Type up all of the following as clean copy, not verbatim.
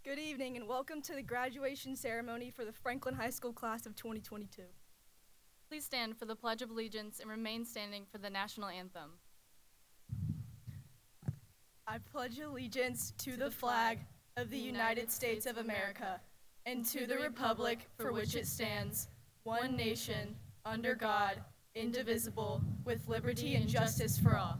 Good evening and welcome to the graduation ceremony for the Franklin High School class of 2022. Please stand for the Pledge of Allegiance and remain standing for the national anthem. I pledge allegiance to the flag of the United States of America and to the republic for which it stands, one nation, under God, indivisible, with liberty and justice for all.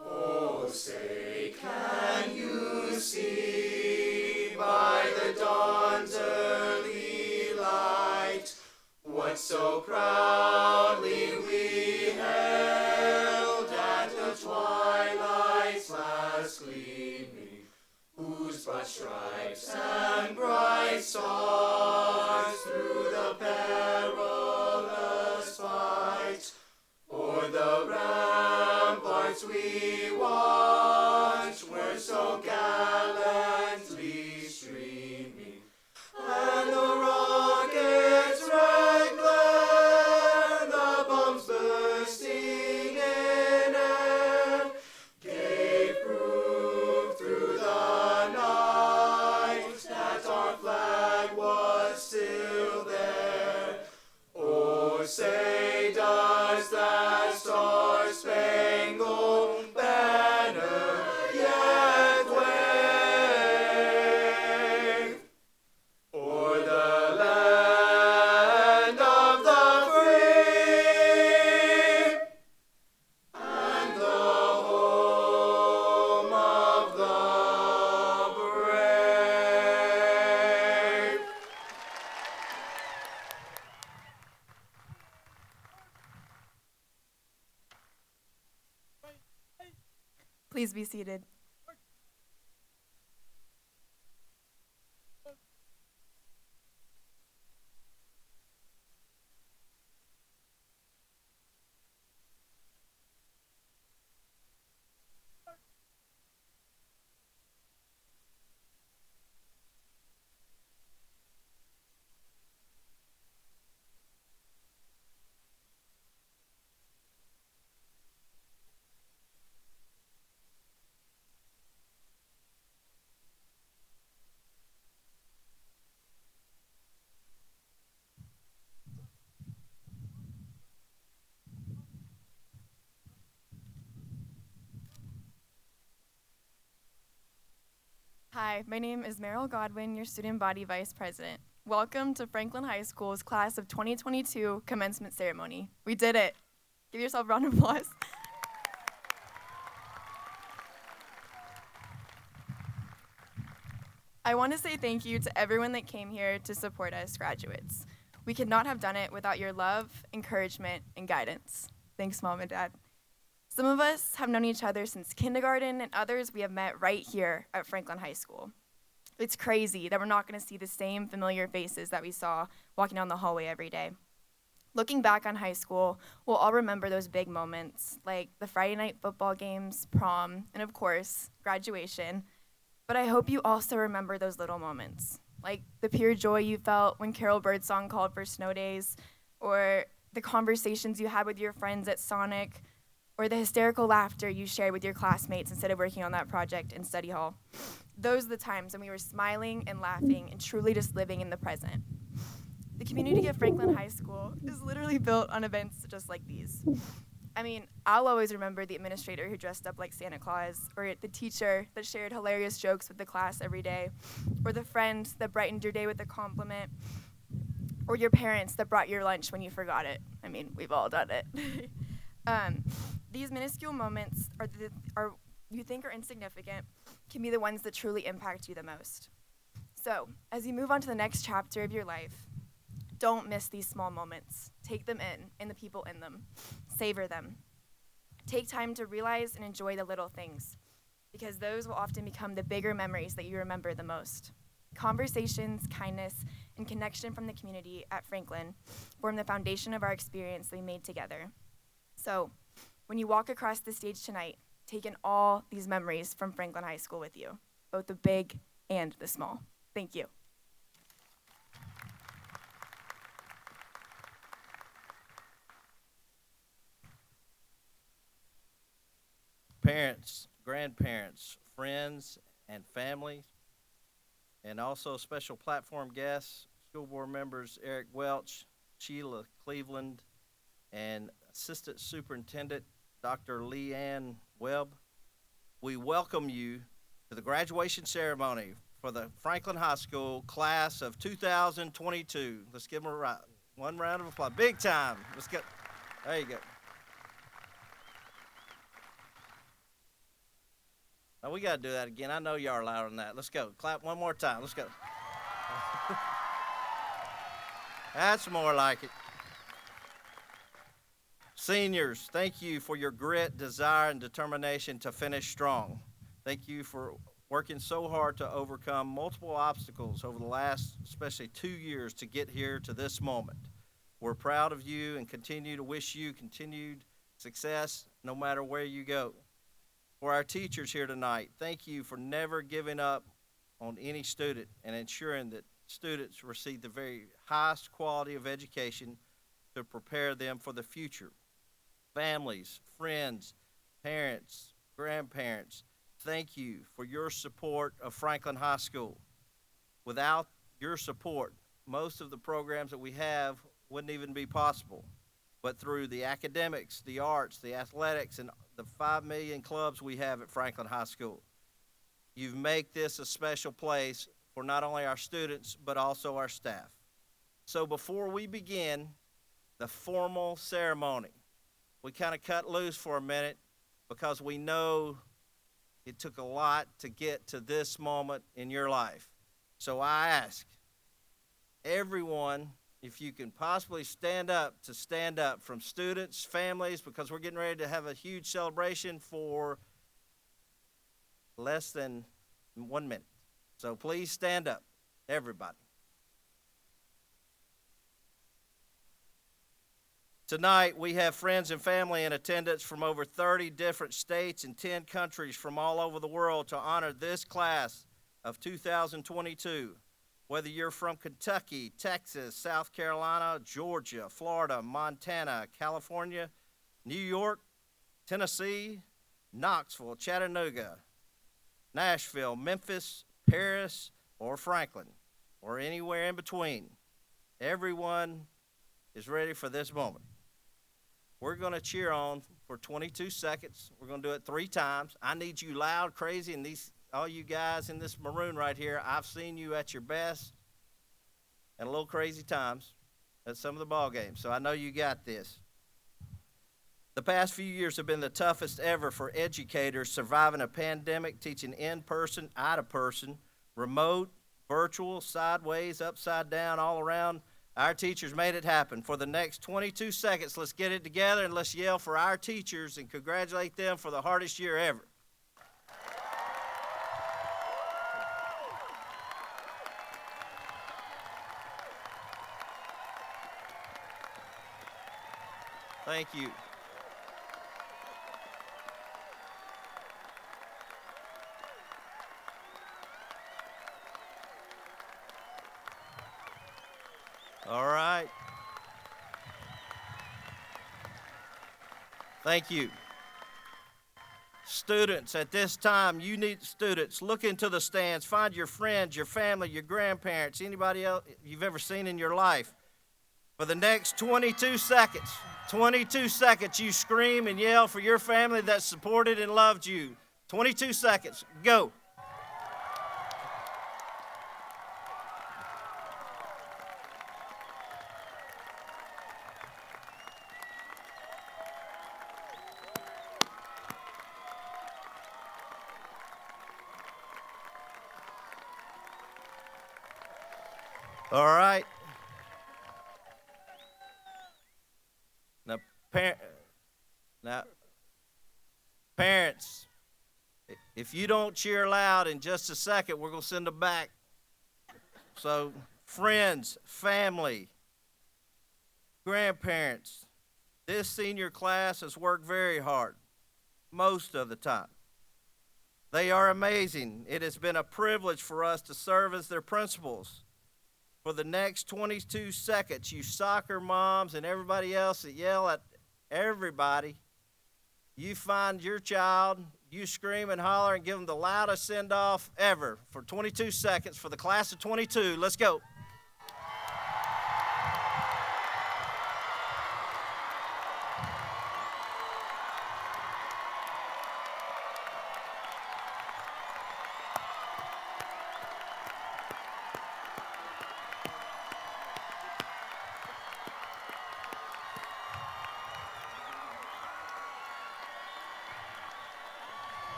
Oh, say, can you see by the dawn's early light what so proudly we held at the twilight's last gleaming, whose broad stripes and bright stars through the perilous fight o'er the ramparts we watched were so gallantly streaming, and the rocket's red glare, the bombs bursting in air, gave proof through the night Please be seated. Hi, my name is Meryl Godwin, your student body vice president. Welcome to Franklin High School's class of 2022 commencement ceremony. We did it. Give yourself a round of applause. I want to say thank you to everyone that came here to support us graduates. We could not have done it without your love, encouragement, and guidance. Thanks, Mom and Dad. Some of us have known each other since kindergarten, and others we have met right here at Franklin High School. It's crazy that we're not going to see the same familiar faces that we saw walking down the hallway every day. Looking back on high school, we'll all remember those big moments, like the Friday night football games, prom, and of course, graduation. But I hope you also remember those little moments, like the pure joy you felt when Carol Birdsong called for snow days, or the conversations you had with your friends at Sonic, or the hysterical laughter you shared with your classmates instead of working on that project in study hall. Those are the times when we were smiling and laughing and truly just living in the present. The community of Franklin High School is literally built on events just like these. I mean, I'll always remember the administrator who dressed up like Santa Claus, or the teacher that shared hilarious jokes with the class every day, or the friend that brightened your day with a compliment, or your parents that brought your lunch when you forgot it. I mean, we've all done it. These minuscule moments are you think are insignificant can be the ones that truly impact you the most. So, as you move on to the next chapter of your life, don't miss these small moments. Take them in and the people in them. Savor them. Take time to realize and enjoy the little things, because those will often become the bigger memories that you remember the most. Conversations, kindness, and connection from the community at Franklin form the foundation of our experience that we made together. So, when you walk across the stage tonight, take in all these memories from Franklin High School with you, both the big and the small. Thank you. Parents, grandparents, friends, and families, and also special platform guests, school board members Eric Welch, Sheila Cleveland, and Assistant Superintendent Dr. Leanne Webb. We welcome you to the graduation ceremony for the Franklin High School class of 2022. Let's give them one round of applause. Big time. Let's go. There you go. Now we got to do that again. I know y'all are louder than that. Let's go. Clap one more time. Let's go. That's more like it. Seniors, thank you for your grit, desire, and determination to finish strong. Thank you for working so hard to overcome multiple obstacles over the last, especially 2 years, to get here to this moment. We're proud of you and continue to wish you continued success no matter where you go. For our teachers here tonight, thank you for never giving up on any student and ensuring that students receive the very highest quality of education to prepare them for the future. Families, friends, parents, grandparents, thank you for your support of Franklin High School. Without your support, most of the programs that we have wouldn't even be possible. But through the academics, the arts, the athletics, and the 5 million clubs we have at Franklin High School, you've made this a special place for not only our students, but also our staff. So before we begin the formal ceremony, we kind of cut loose for a minute because we know it took a lot to get to this moment in your life. So I ask everyone, if you can possibly stand up from students, families, because we're getting ready to have a huge celebration for less than 1 minute. So please stand up, everybody. Tonight, we have friends and family in attendance from over 30 different states and 10 countries from all over the world to honor this class of 2022. Whether you're from Kentucky, Texas, South Carolina, Georgia, Florida, Montana, California, New York, Tennessee, Knoxville, Chattanooga, Nashville, Memphis, Paris, or Franklin, or anywhere in between, everyone is ready for this moment. We're going to cheer on for 22 seconds. We're going to do it 3 times. I need you loud, crazy, and all you guys in this maroon right here, I've seen you at your best and a little crazy times at some of the ball games, so I know you got this. The past few years have been the toughest ever for educators surviving a pandemic, teaching in person, out of person, remote, virtual, sideways, upside down, all around. Our teachers made it happen. For the next 22 seconds, let's get it together and let's yell for our teachers and congratulate them for the hardest year ever. Thank you. All right. Thank you. Students, at this time, you need students. Look into the stands. Find your friends, your family, your grandparents, anybody else you've ever seen in your life. For the next 22 seconds, you scream and yell for your family that supported and loved you. 22 seconds. Go. All right. Now, parents, if you don't cheer loud in just a second, we're going to send them back. So, friends, family, grandparents, this senior class has worked very hard most of the time. They are amazing. It has been a privilege for us to serve as their principals. For the next 22 seconds, you soccer moms and everybody else that yell at everybody, you find your child, you scream and holler and give them the loudest send-off ever for 22 seconds for the class of 22. Let's go.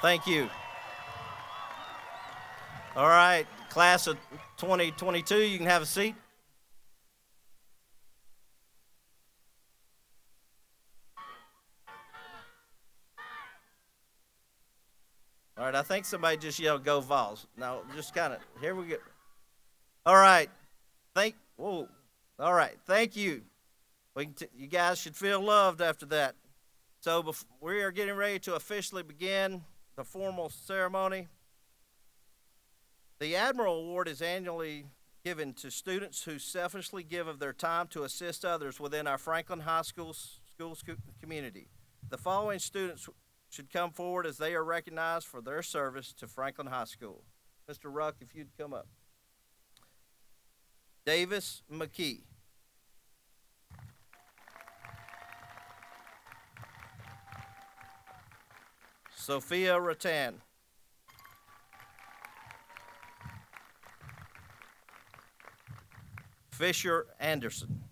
Thank you. All right, class of 2022, you can have a seat. All right, I think somebody just yelled, "Go Vols." Now, just kind of, here we go. All right, all right, thank you. You guys should feel loved after that. So we are getting ready to officially begin the formal ceremony. The Admiral Award is annually given to students who selflessly give of their time to assist others within our Franklin High School community. The following students should come forward as they are recognized for their service to Franklin High School. Mr. Ruck, if you'd come up. Davis McKee. Sophia Rattan. Fisher Anderson.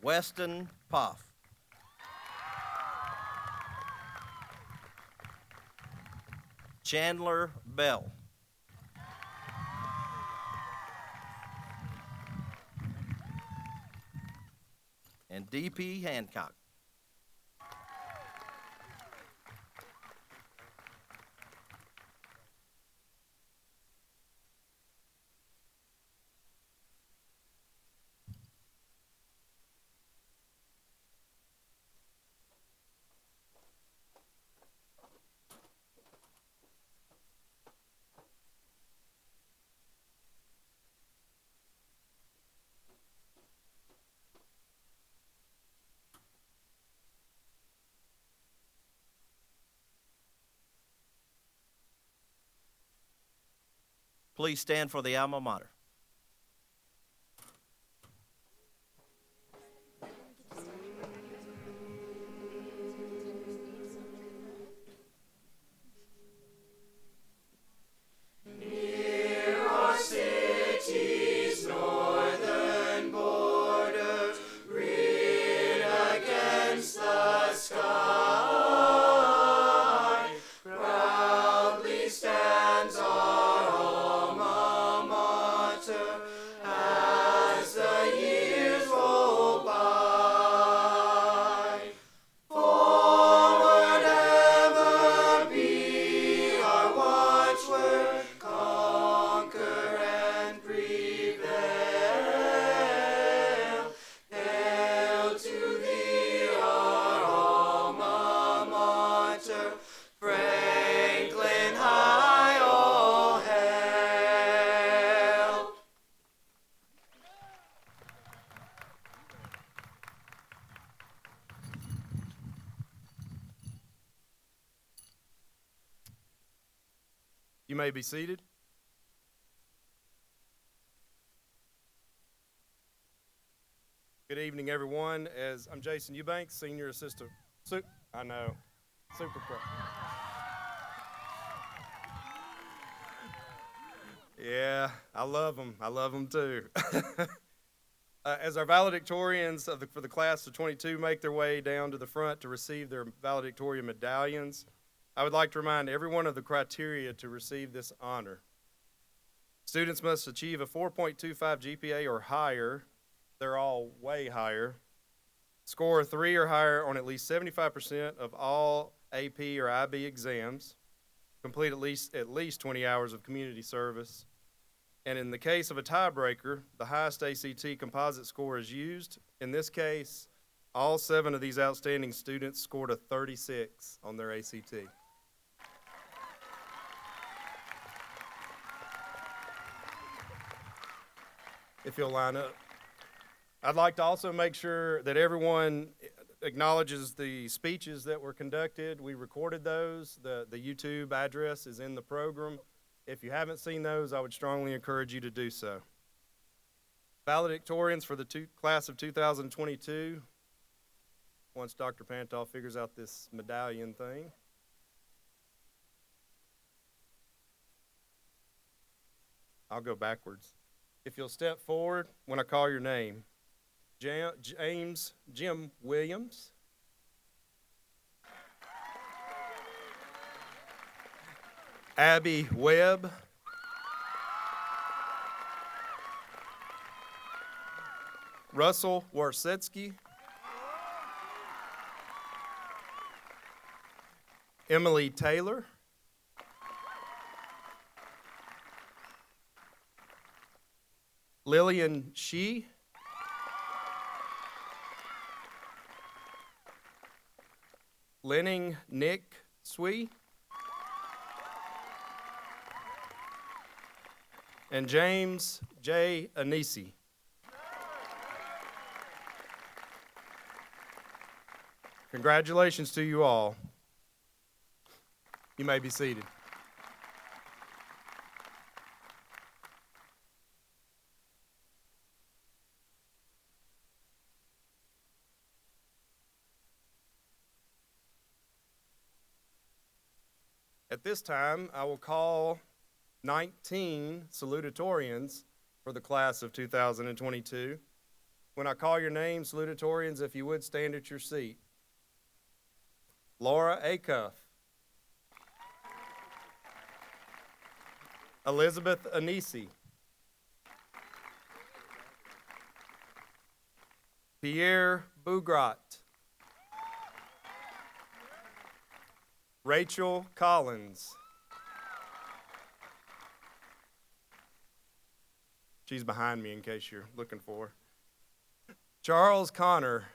Weston Poff. Chandler Bell. And D.P. Hancock. Please stand for the alma mater. You may be seated. Good evening, everyone. As I'm Jason Eubanks, Senior Assistant. I know, super pro. Yeah, I love them. I love them too. As our valedictorians for the class of 22 make their way down to the front to receive their valedictorian medallions, I would like to remind everyone of the criteria to receive this honor. Students must achieve a 4.25 GPA or higher. They're all way higher. Score a 3 or higher on at least 75% of all AP or IB exams. Complete at least 20 hours of community service. And in the case of a tiebreaker, the highest ACT composite score is used. In this case, all 7 of these outstanding students scored a 36 on their ACT. If you'll line up. I'd like to also make sure that everyone acknowledges the speeches that were conducted. We recorded those. The YouTube address is in the program. If you haven't seen those, I would strongly encourage you to do so. Valedictorians for the class of 2022, once Dr. Pantoff figures out this medallion thing. I'll go backwards. If you'll step forward when I call your name. James Jim Williams. Abby Webb. Russell Warsetsky. Emily Taylor. Lillian Shee. Lenning Nick Swee. And James J. Anisi. Congratulations to you all. You may be seated. At this time, I will call 19 salutatorians for the class of 2022. When I call your name, salutatorians, if you would stand at your seat. Laura Acuff. Elizabeth Anisi. Pierre Bougrat. Rachel Collins. She's behind me in case you're looking for her. Charles Connor.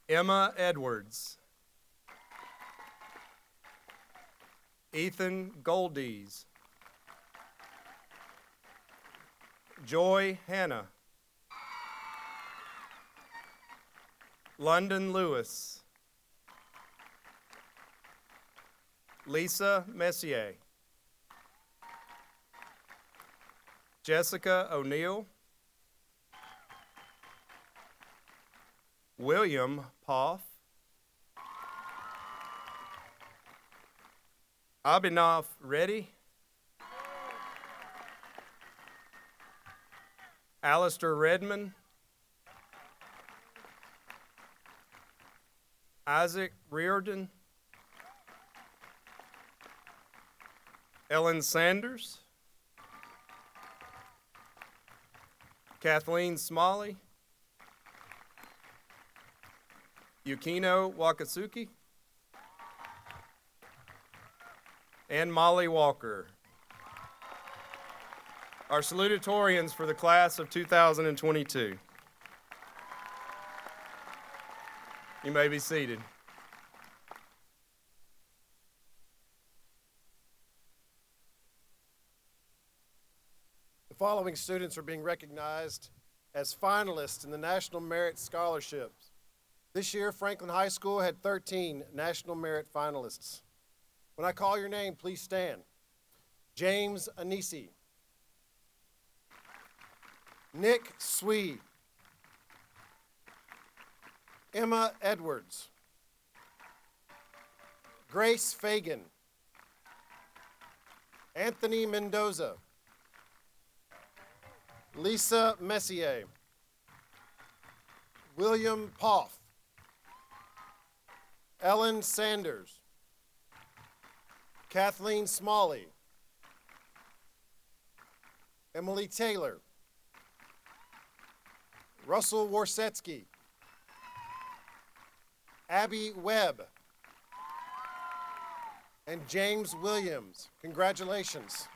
Emma Edwards. Ethan Goldies. Joy Hannah. London Lewis. Lisa Messier. Jessica O'Neill. William Poff. Abhinav Reddy. Alistair Redmond. Isaac Riordan. Ellen Sanders. Kathleen Smalley. Yukino Wakatsuki. And Molly Walker. Our salutatorians for the class of 2022. You may be seated. The following students are being recognized as finalists in the National Merit Scholarships. This year, Franklin High School had 13 National Merit finalists. When I call your name, please stand. James Anisi. Nick Swee. Emma Edwards. Grace Fagan. Anthony Mendoza. Lisa Messier. William Poff. Ellen Sanders. Kathleen Smalley. Emily Taylor. Russell Warsetsky. Abby Webb. And James Williams. Congratulations.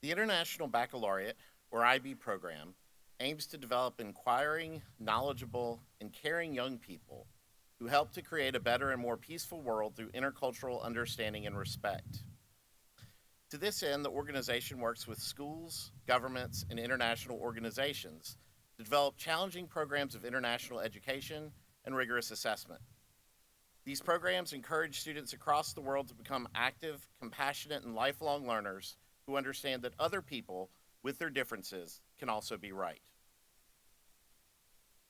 The International Baccalaureate, or IB program, aims to develop inquiring, knowledgeable, and caring young people who help to create a better and more peaceful world through intercultural understanding and respect. To this end, the organization works with schools, governments, and international organizations to develop challenging programs of international education and rigorous assessment. These programs encourage students across the world to become active, compassionate, and lifelong learners who understand that other people, with their differences, can also be right.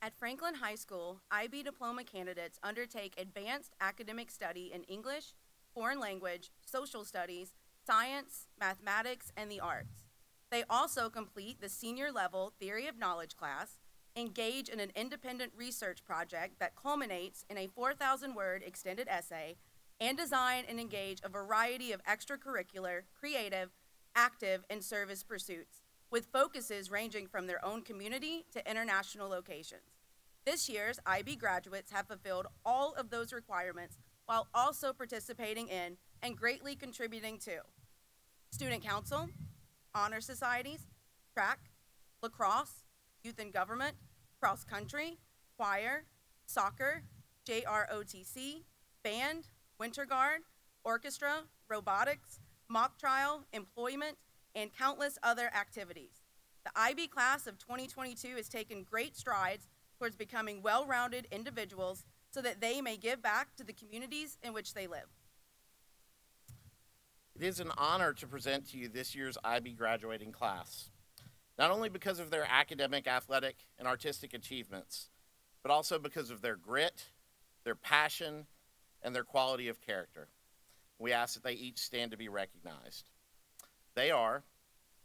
At Franklin High School, IB diploma candidates undertake advanced academic study in English, foreign language, social studies, science, mathematics, and the arts. They also complete the senior level Theory of Knowledge class, engage in an independent research project that culminates in a 4,000-word extended essay, and design and engage a variety of extracurricular, creative, active, and service pursuits, with focuses ranging from their own community to international locations. This year's IB graduates have fulfilled all of those requirements while also participating in and greatly contributing to student council, honor societies, track, lacrosse, youth and government, cross country, choir, soccer, JROTC, band, winter guard, orchestra, robotics, mock trial, employment, and countless other activities. The IB class of 2022 has taken great strides towards becoming well-rounded individuals so that they may give back to the communities in which they live. It is an honor to present to you this year's IB graduating class, not only because of their academic, athletic, and artistic achievements, but also because of their grit, their passion, and their quality of character. We ask that they each stand to be recognized. They are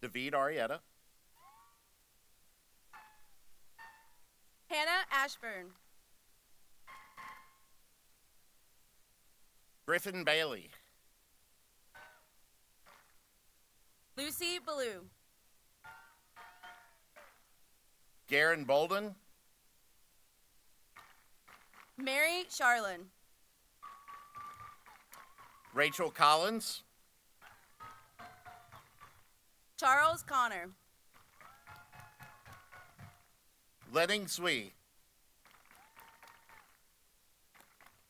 David Arietta, Hannah Ashburn, Griffin Bailey, Lucy Ballou, Garen Bolden, Mary Charlin, Rachel Collins, Charles Connor, Lenning Swee,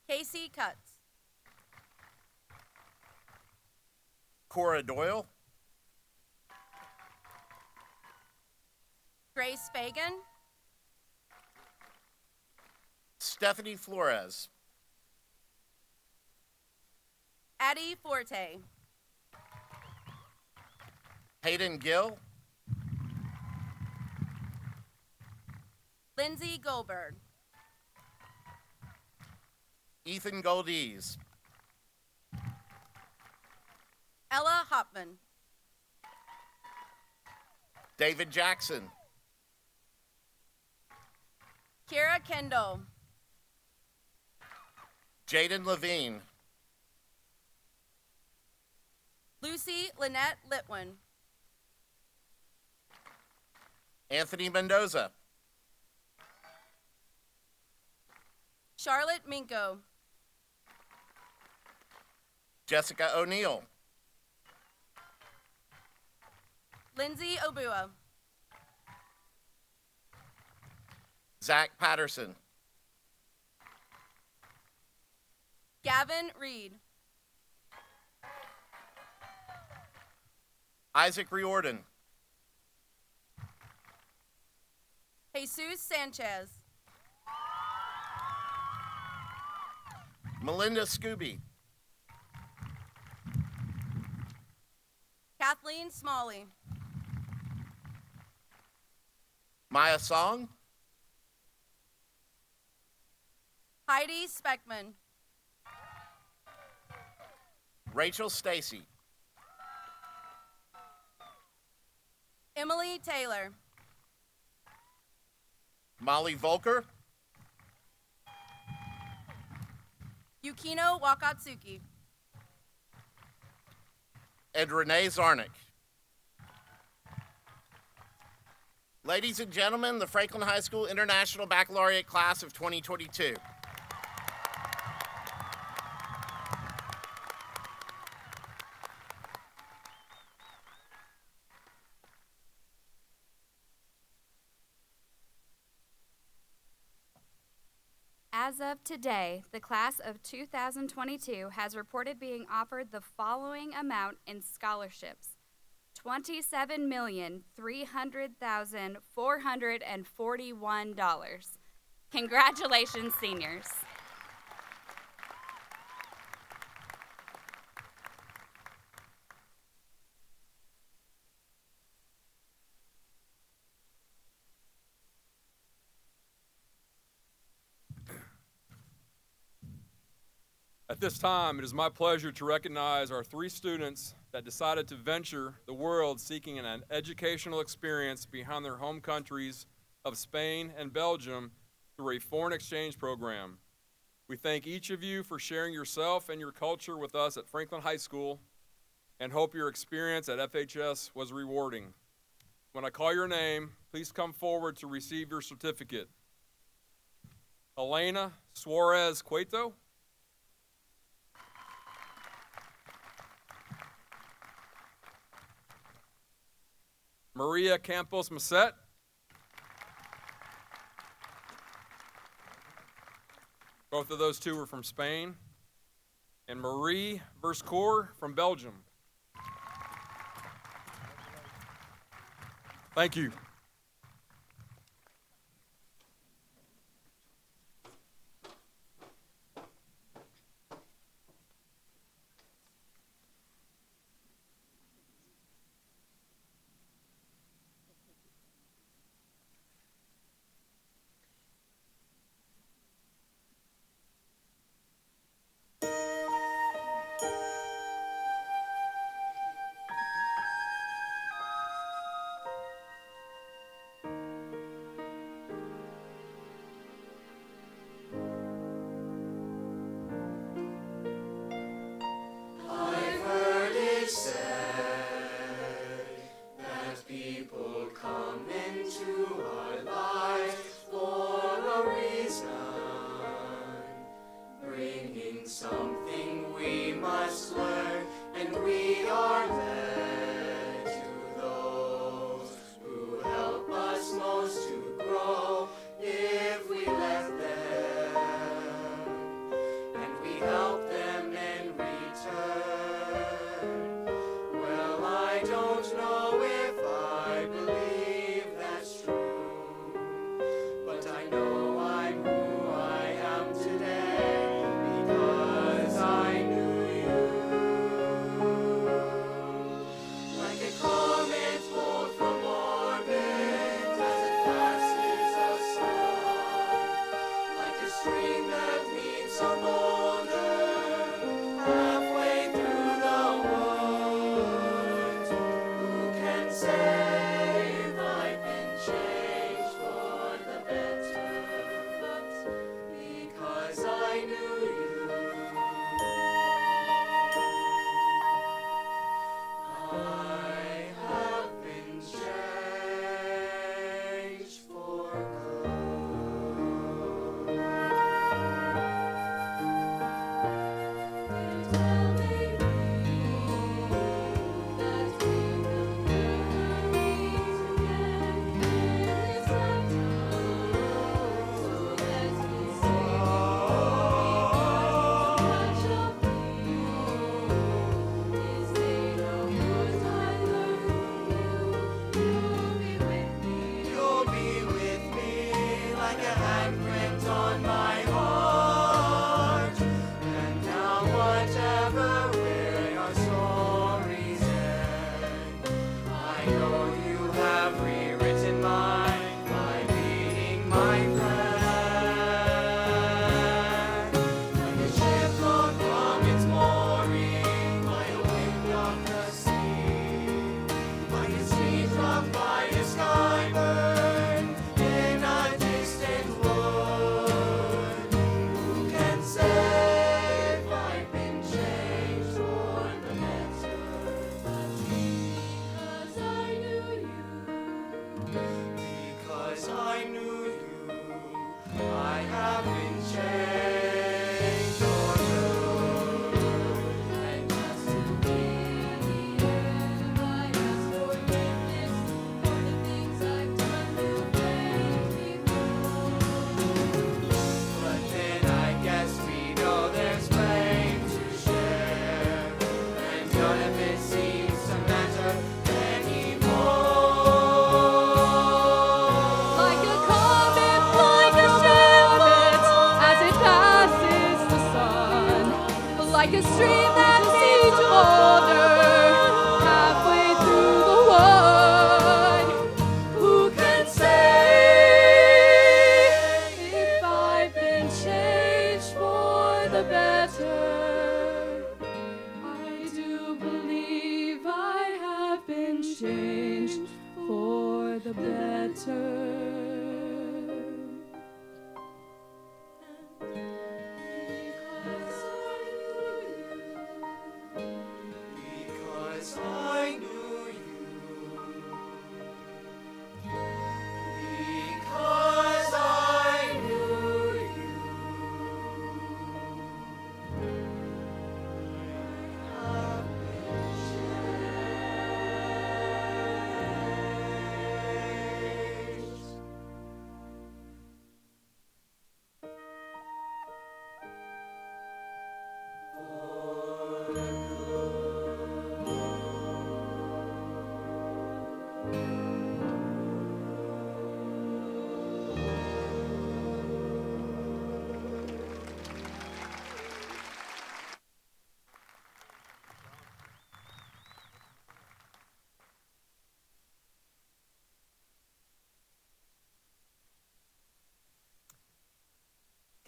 Casey Cutts, Cora Doyle, Grace Fagan, Stephanie Flores, Addie Forte, Hayden Gill, Lindsay Goldberg, Ethan Goldiz, Ella Hopman, David Jackson, Kira Kendall, Jaden Levine, Lucy Lynette Litwin, Anthony Mendoza, Charlotte Minko, Jessica O'Neill, Lindsay Obua, Zach Patterson, Gavin Reed, Isaac Riordan, Jesus Sanchez, Melinda Scooby, Kathleen Smalley, Maya Song, Heidi Speckman, Rachel Stacy, Emily Taylor, Molly Volker, Yukino Wakatsuki, and Renee Zarnick. Ladies and gentlemen, the Franklin High School International Baccalaureate Class of 2022. As of today, the class of 2022 has reported being offered the following amount in scholarships: $27,300,441. Congratulations, seniors. At this time, it is my pleasure to recognize our 3 students that decided to venture the world seeking an educational experience behind their home countries of Spain and Belgium through a foreign exchange program. We thank each of you for sharing yourself and your culture with us at Franklin High School and hope your experience at FHS was rewarding. When I call your name, please come forward to receive your certificate. Elena Suarez Cueto, Maria Campos Masset, both of those two were from Spain, and Marie Verscour from Belgium. Thank you.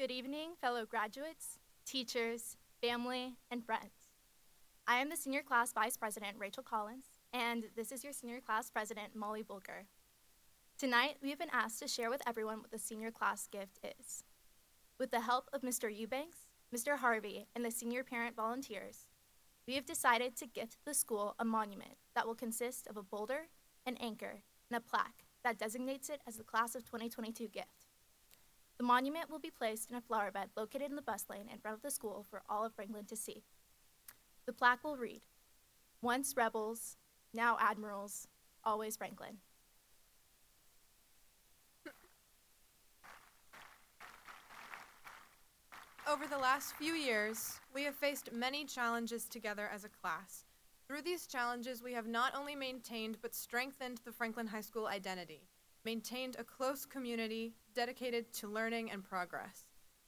Good evening, fellow graduates, teachers, family, and friends. I am the senior class vice president, Rachel Collins, and this is your senior class president, Molly Bulger. Tonight, we have been asked to share with everyone what the senior class gift is. With the help of Mr. Eubanks, Mr. Harvey, and the senior parent volunteers, we have decided to gift the school a monument that will consist of a boulder, an anchor, and a plaque that designates it as the Class of 2022 gift. The monument will be placed in a flower bed located in the bus lane in front of the school for all of Franklin to see. The plaque will read, "Once rebels, now admirals, always Franklin." Over the last few years, we have faced many challenges together as a class. Through these challenges, we have not only maintained but strengthened the Franklin High School identity, maintained a close community dedicated to learning and progress.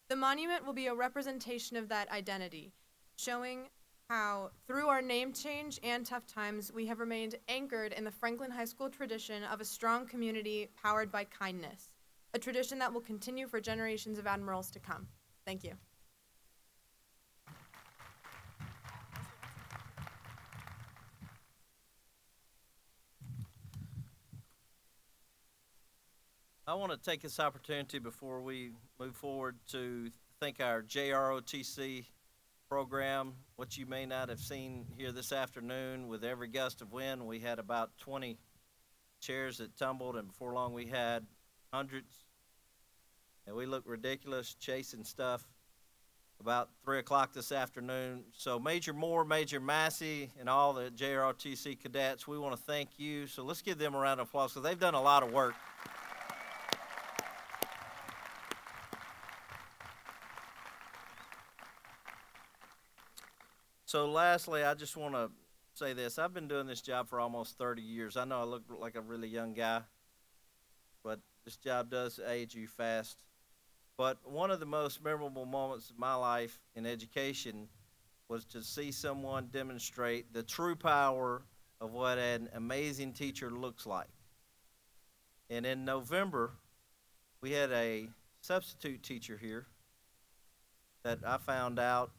The monument will be a representation of that identity, showing how, through our name change and tough times, we have remained anchored in the Franklin High School tradition of a strong community powered by kindness, a tradition that will continue for generations of admirals to come. Thank you. I want to take this opportunity before we move forward to thank our JROTC program. What you may not have seen here this afternoon, with every gust of wind, we had about 20 chairs that tumbled, and before long we had hundreds. And we looked ridiculous chasing stuff about 3 o'clock this afternoon. So Major Moore, Major Massey, and all the JROTC cadets, we want to thank you. So let's give them a round of applause because they've done a lot of work. So lastly, I just want to say this. I've been doing this job for almost 30 years. I know I look like a really young guy, but this job does age you fast. But one of the most memorable moments of my life in education was to see someone demonstrate the true power of what an amazing teacher looks like. And in November, we had a substitute teacher here that I found out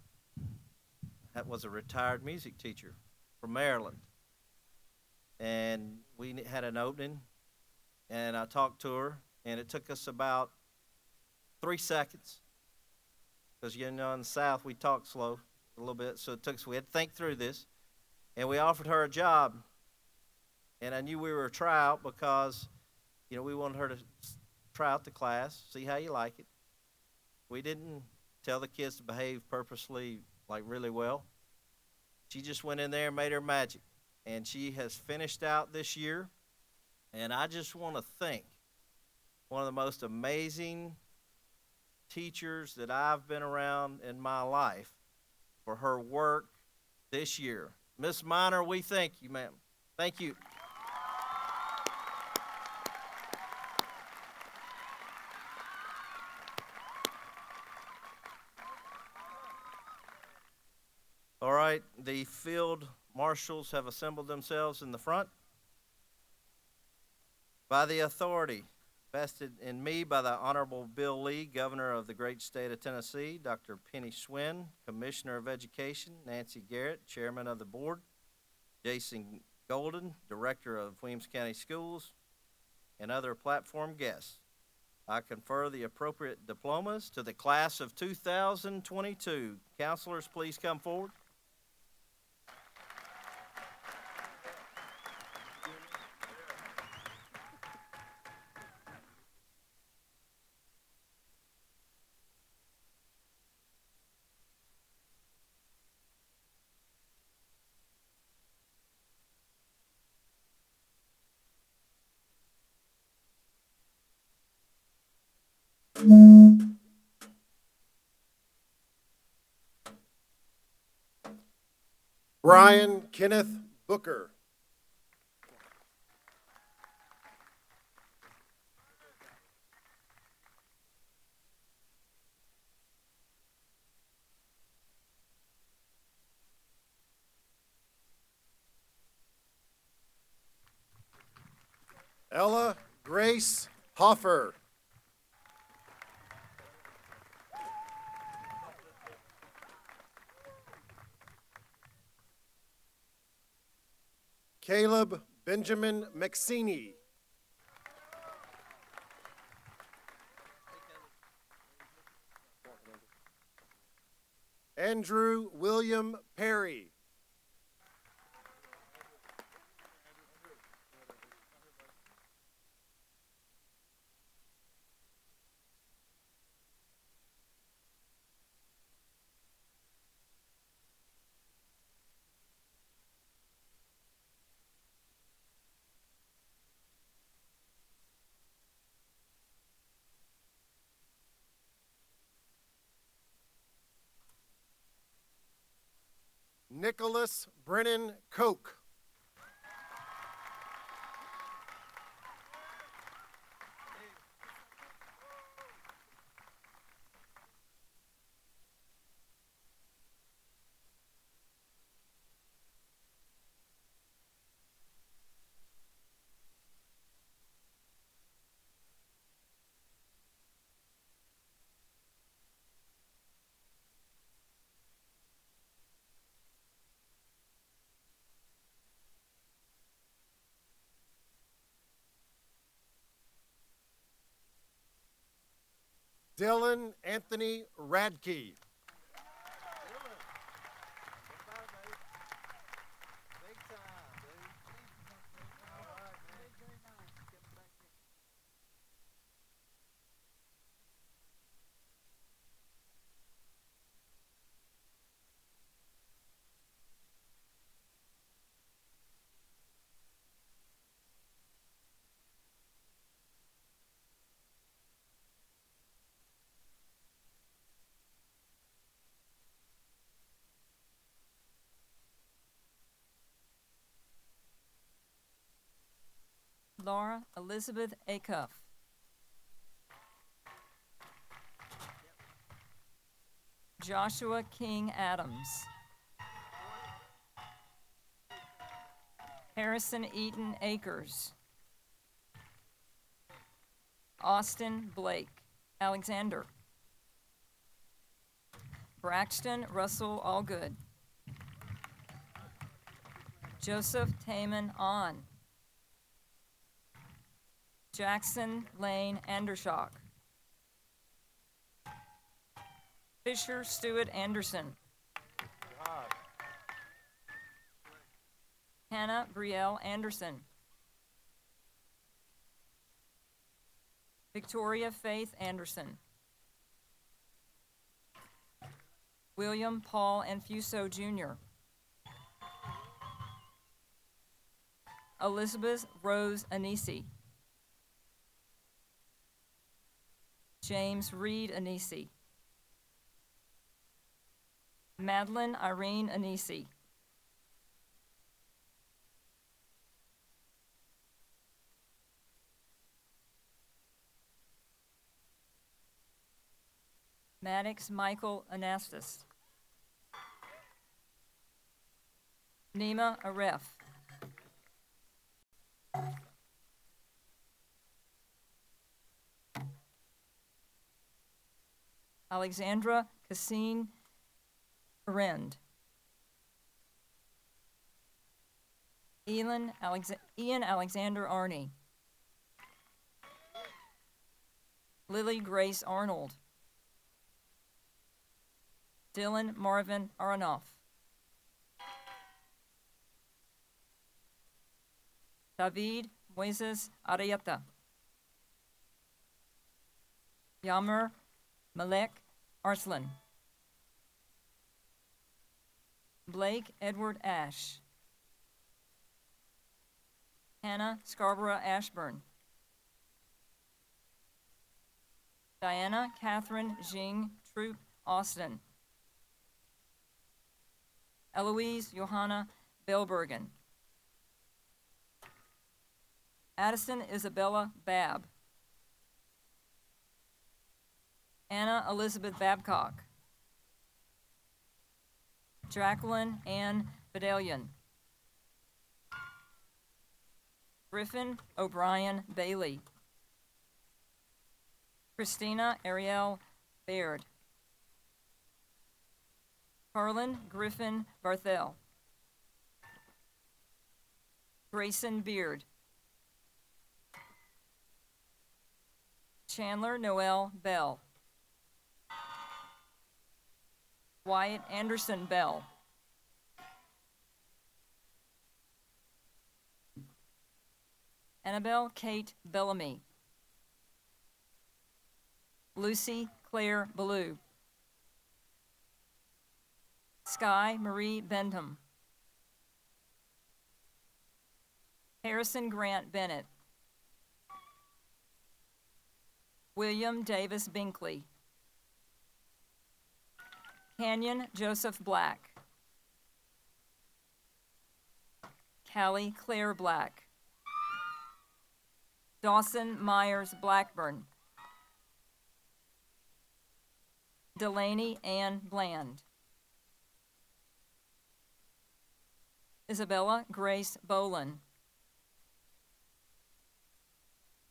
that was a retired music teacher from Maryland. And we had an opening, and I talked to her, and it took us about 3 seconds, because you know in the South we talk slow a little bit, so we had to think through this, and we offered her a job. And I knew we were a tryout because, you know, we wanted her to try out the class, see how you like it. We didn't tell the kids to behave purposely, like really well. She just went in there and made her magic, and she has finished out this year. And I just want to thank one of the most amazing teachers that I've been around in my life for her work this year. Miss Minor, we thank you, ma'am. Thank you. All right, the field marshals have assembled themselves in the front. By the authority vested in me by the Honorable Bill Lee, Governor of the great state of Tennessee, Dr. Penny Swin, Commissioner of Education, Nancy Garrett, Chairman of the Board, Jason Golden, Director of Williams County Schools, and other platform guests, I confer the appropriate diplomas to the class of 2022. Counselors, please come forward. Brian Kenneth Booker. Ella Grace Hoffer. Caleb Benjamin McSeany. Andrew William Perry. Nicholas Brennan Koch. Dylan Anthony Radke. Laura Elizabeth Acuff. Joshua King Adams. Harrison Eaton Akers. Austin Blake Alexander. Braxton Russell Allgood. Joseph Taman On. Jackson Lane Andershock. Fisher Stewart Anderson. Hannah Brielle Anderson. Victoria Faith Anderson. William Paul Anfuso Jr. Elizabeth Rose Anisi. James Reed Anisi. Madeline Irene Anisi. Maddox Michael Anastas. Nima Aref. Alexandra Cassine Arend. Ian Alexander Arney. Lily Grace Arnold. Dylan Marvin Aronoff. David Moises Arieta. Yammer Malek Arslan. Blake Edward Ash. Hannah Scarborough Ashburn. Diana Catherine Jing Troop Austin. Eloise Johanna Bellbergen. Addison Isabella Babb. Anna Elizabeth Babcock. Jacqueline Ann Bedelian. Griffin O'Brien Bailey. Christina Ariel Baird. Harlan Griffin Barthel. Grayson Beard. Chandler Noel Bell. Wyatt Anderson Bell. Annabelle Kate Bellamy. Lucy Claire Ballou. Sky Marie Bentham. Harrison Grant Bennett. William Davis Binkley. Canyon Joseph Black. Callie Claire Black. Dawson Myers Blackburn. Delaney Ann Bland. Isabella Grace Bolin.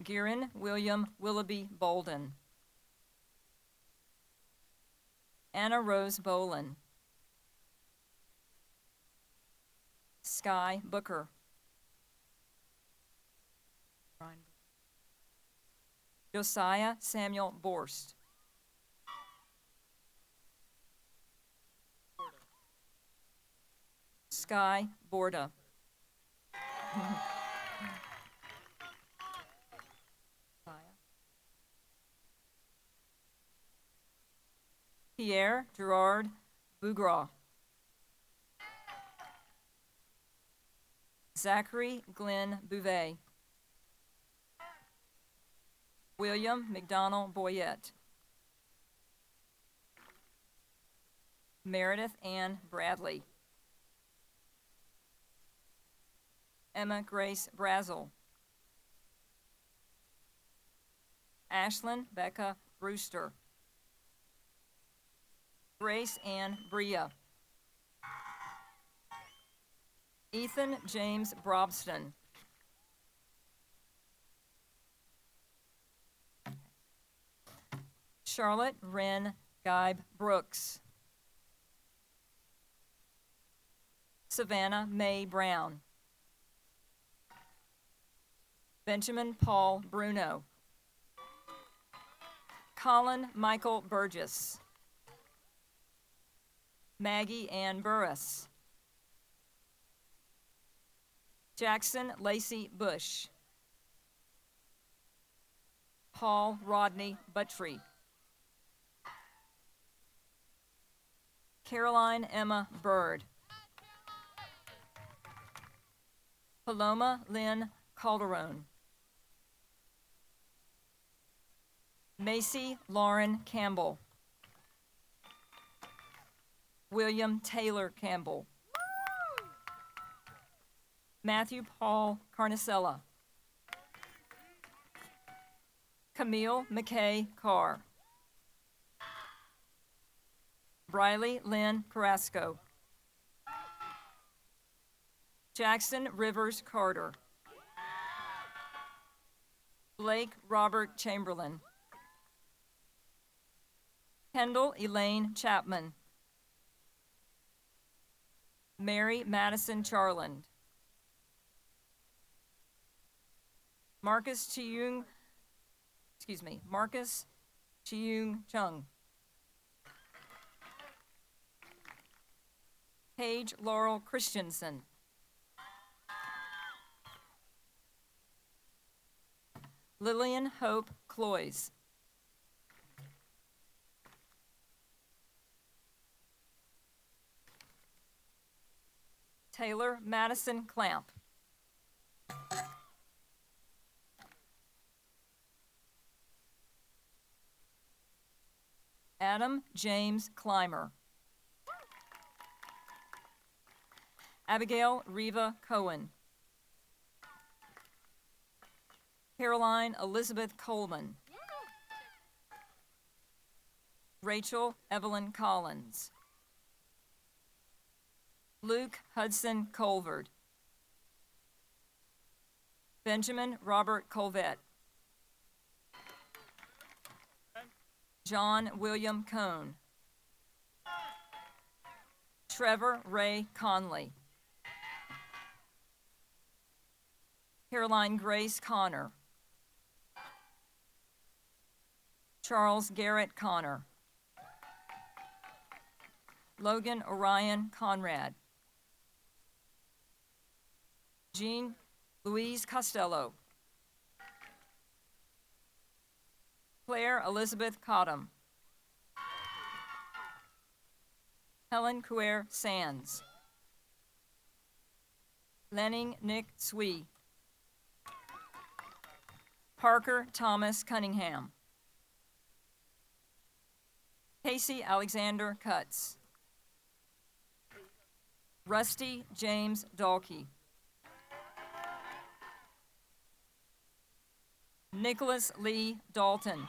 Gearin William Willoughby Bolden. Anna Rose Bolin. Sky Booker. Josiah Samuel Borst. Sky Borda. Pierre Gerard Bougraw. Zachary Glenn Bouvet. William McDonald Boyette. Meredith Ann Bradley. Emma Grace Brazel. Ashlyn Becca Brewster. Grace Ann Bria. Ethan James Brobston. Charlotte Wren Gibe Brooks. Savannah Mae Brown. Benjamin Paul Bruno. Colin Michael Burgess. Maggie Ann Burris. Jackson Lacey Bush. Paul Rodney Buttry. Caroline Emma Bird. Paloma Lynn Calderon. Macy Lauren Campbell. William Taylor Campbell. Matthew Paul Carnicella. Camille McKay Carr. Briley Lynn Carrasco. Jackson Rivers Carter. Blake Robert Chamberlain. Kendall Elaine Chapman. Mary Madison Charland. Marcus Chiung Chung. Paige Laurel Christensen. Lillian Hope Cloys. Taylor Madison Clamp. Adam James Clymer. Abigail Reva Cohen. Caroline Elizabeth Coleman. Rachel Evelyn Collins. Luke Hudson Colvard. Benjamin Robert Colvette. John William Cohn. Trevor Ray Conley. Caroline Grace Connor. Charles Garrett Connor. Logan Orion Conrad. Jean Louise Costello. Claire Elizabeth Cottom. Helen Couer Sands. Lenning Nick Swee. Parker Thomas Cunningham. Casey Alexander Cutts. Rusty James Dalkey. Nicholas Lee Dalton.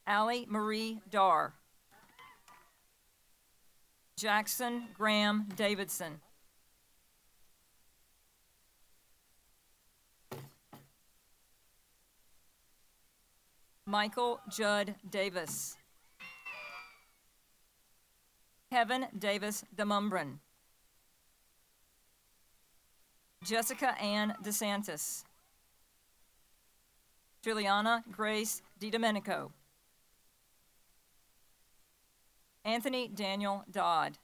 Allie Marie Darr. Jackson Graham Davidson. Michael Judd Davis. Kevin Davis DeMumbrin. Jessica Ann DeSantis. Juliana Grace DiDomenico. Anthony Daniel Dodd.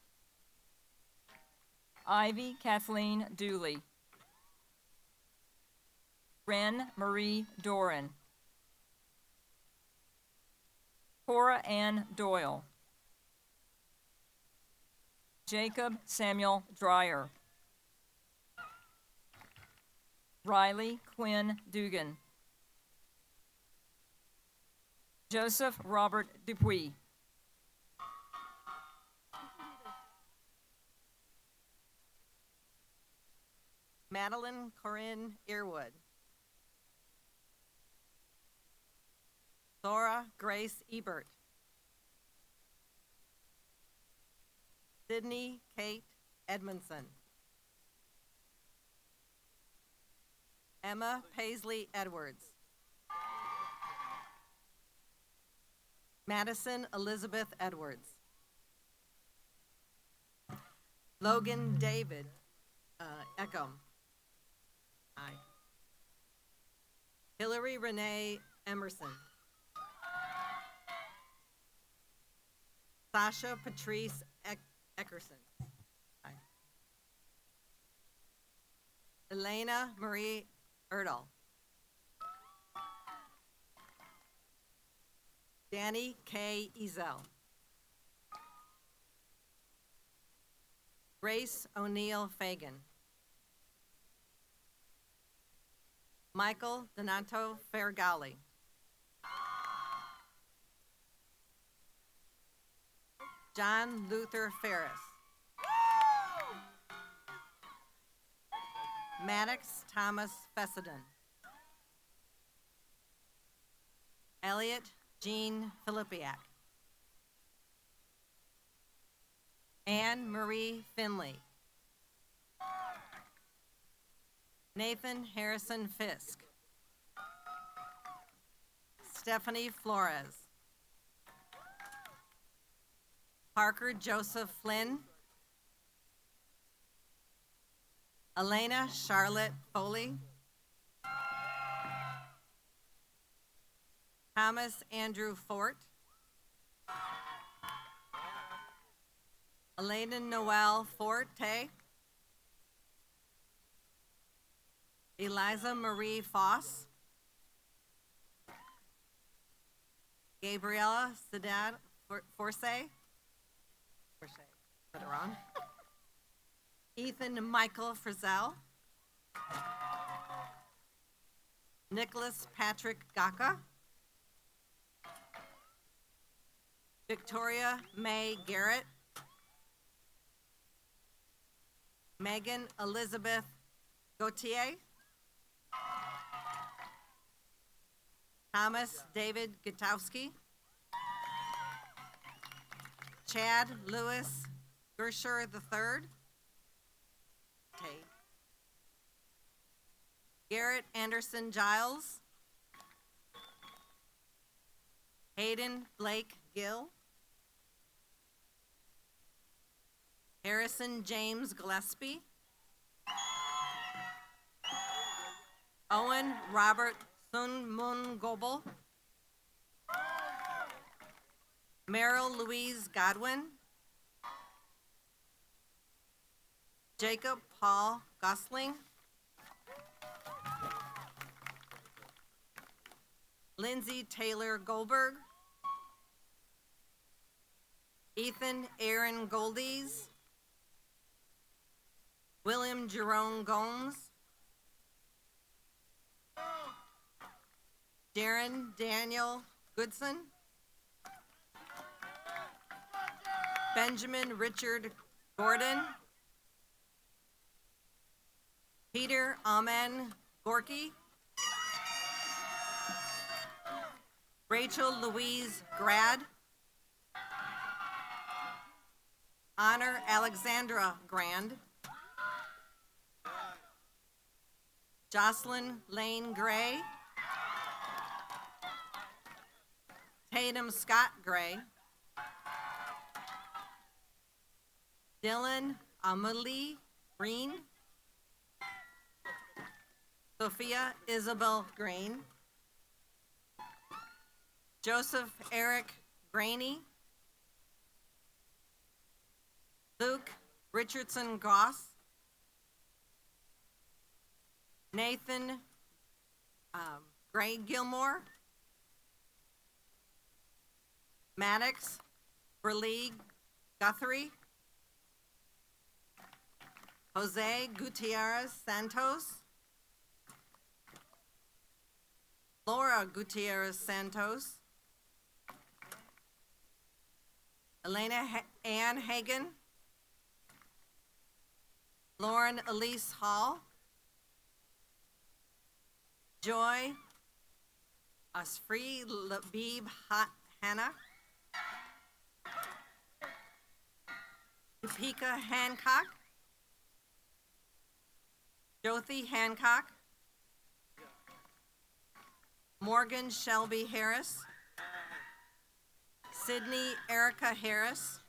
Ivy Kathleen Dooley. Ren Marie Doran. Cora Ann Doyle. Jacob Samuel Dreyer. Riley Quinn Dugan. Joseph Robert Dupuis. Madeline Corinne Earwood. Laura Grace Ebert. Sydney Kate Edmondson. Emma Paisley Edwards. Madison Elizabeth Edwards. Logan David Eckham. Aye. Hillary Renee Emerson. Sasha Patrice Eckerson. Aye. Elena Marie Erdl. Danny K. Ezel. Grace O'Neill Fagan. Michael Donato Fergali. John Luther Ferris. Maddox Thomas Fessenden. Elliot Jean Filipiak. Anne Marie Finley. Nathan Harrison Fisk. Stephanie Flores. Parker Joseph Flynn. Elena Charlotte Foley. Thomas Andrew Fort. Elena Noel Forte. Eliza Marie Foss. Gabriella Sedad Forse. Put it wrong. Ethan Michael Frizzell. Nicholas Patrick Gaka. Victoria May Garrett. Megan Elizabeth Gautier. Thomas David Gutowski. Chad Lewis Gersher III. Garrett Anderson Giles. Hayden Blake Gill. Harrison James Gillespie. Owen Robert Sun Moon Gobel, Meryl Louise Godwin, Jacob Paul Gosling, Lindsay Taylor Goldberg, Ethan Aaron Goldies, William Jerome Gomes, Darren Daniel Goodson, Benjamin Richard Gordon, Peter Amen Gorky, Rachel Louise Grad, Honor Alexandra Grand, Jocelyn Lane Gray, Tatum Scott Gray, Dylan Amelie Green, Sophia Isabel Green, Joseph Eric Graney, Luke Richardson Goss, Nathan Gray Gilmore, Maddox Burlee Guthrie, Jose Gutierrez Santos, Laura Gutierrez Santos, Elena Ann Hagan, Lauren Elise Hall, Joy Asfri Labib Hannah, Topeka Hancock, Jyoti Hancock, Morgan Shelby Harris, Sydney Erica Harris,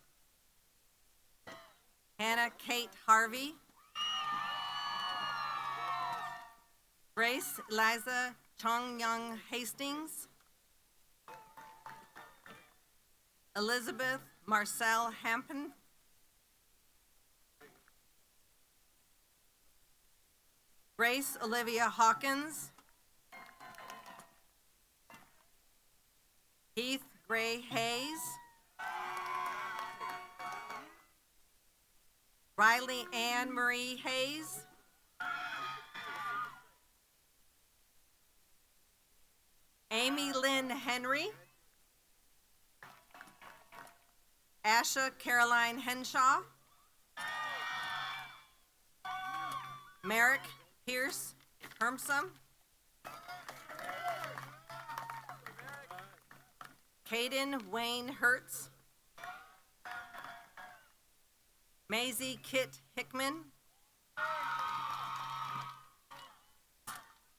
Hannah Kate Harvey, Grace Eliza Chong Young Hastings, Elizabeth Marcel Hampton, Grace Olivia Hawkins, Heath Gray Hayes, Riley Ann Marie Hayes, Amy Lynn Henry, Asha Caroline Henshaw, Merrick Pierce Hermsum, Caden Wayne Hertz, Maisie Kit Hickman,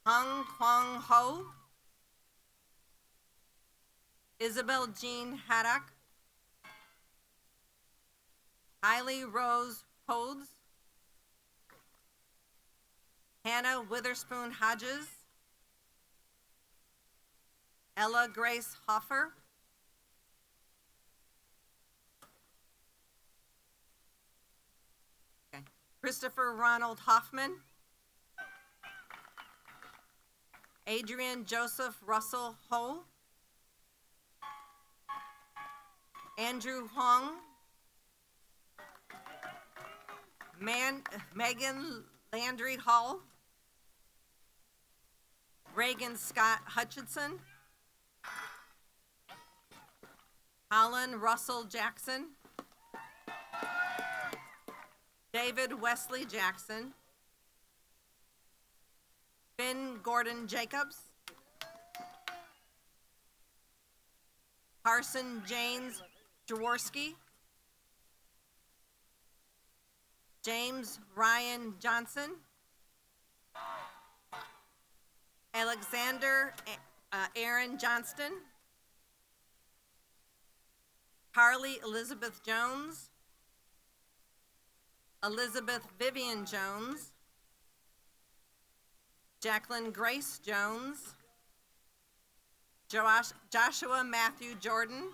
Hung Kwang Ho, Isabel Jean Haddock, Kylie Rose Podes, Hannah Witherspoon Hodges, Ella Grace Hoffer, Christopher Ronald Hoffman, Adrian Joseph Russell Ho, Andrew Huang, Megan Landry Hall, Reagan Scott Hutchinson, Colin Russell Jackson, David Wesley Jackson, Finn Gordon Jacobs, Carson James Jaworski, James Ryan Johnson, Alexander Aaron Johnston, Carly Elizabeth Jones, Elizabeth Vivian Jones, Jacqueline Grace Jones, Joshua Matthew Jordan,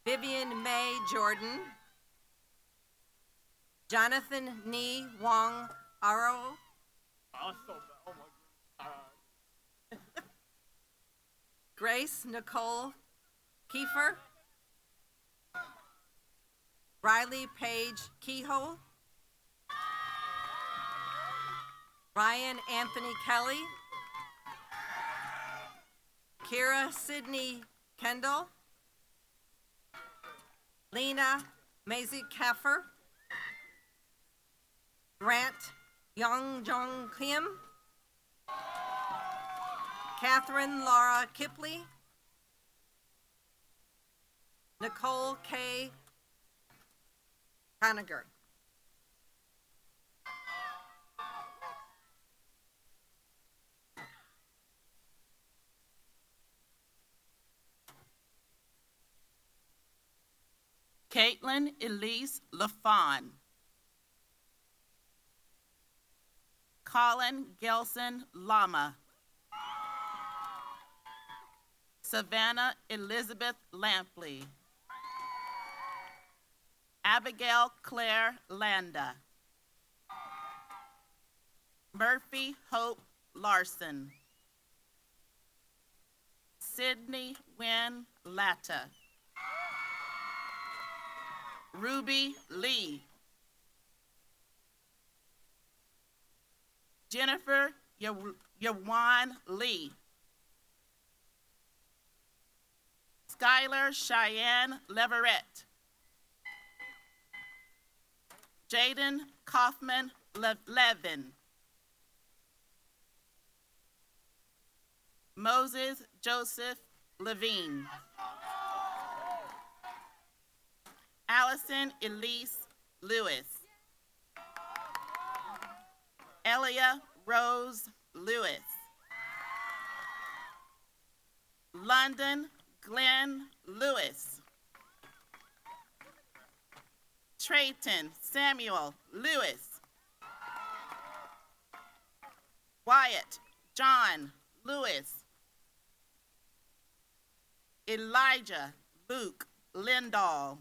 Vivian May Jordan, Jonathan Ni Wong Aro, Grace Nicole Kiefer, Riley Page Keyhole, Ryan Anthony Kelly, Kira Sydney Kendall, Lena Maisie Kaffer, Grant Young Jong Kim, Catherine Laura Kipley, Nicole K. Haniger. Caitlin Elise LaFawn, Colin Gelson Lama, Savannah Elizabeth Lampley, Abigail Claire Landa, Murphy Hope Larson, Sydney Wynn Latta, Ruby Lee, Jennifer Yawan Lee, Skylar Cheyenne Leverett, Jaden Kaufman Levin, Moses Joseph Levine, Allison Elise Lewis, Elia Rose Lewis, London Glenn Lewis, Trayton Samuel Lewis, Wyatt John Lewis, Elijah Luke Lindahl,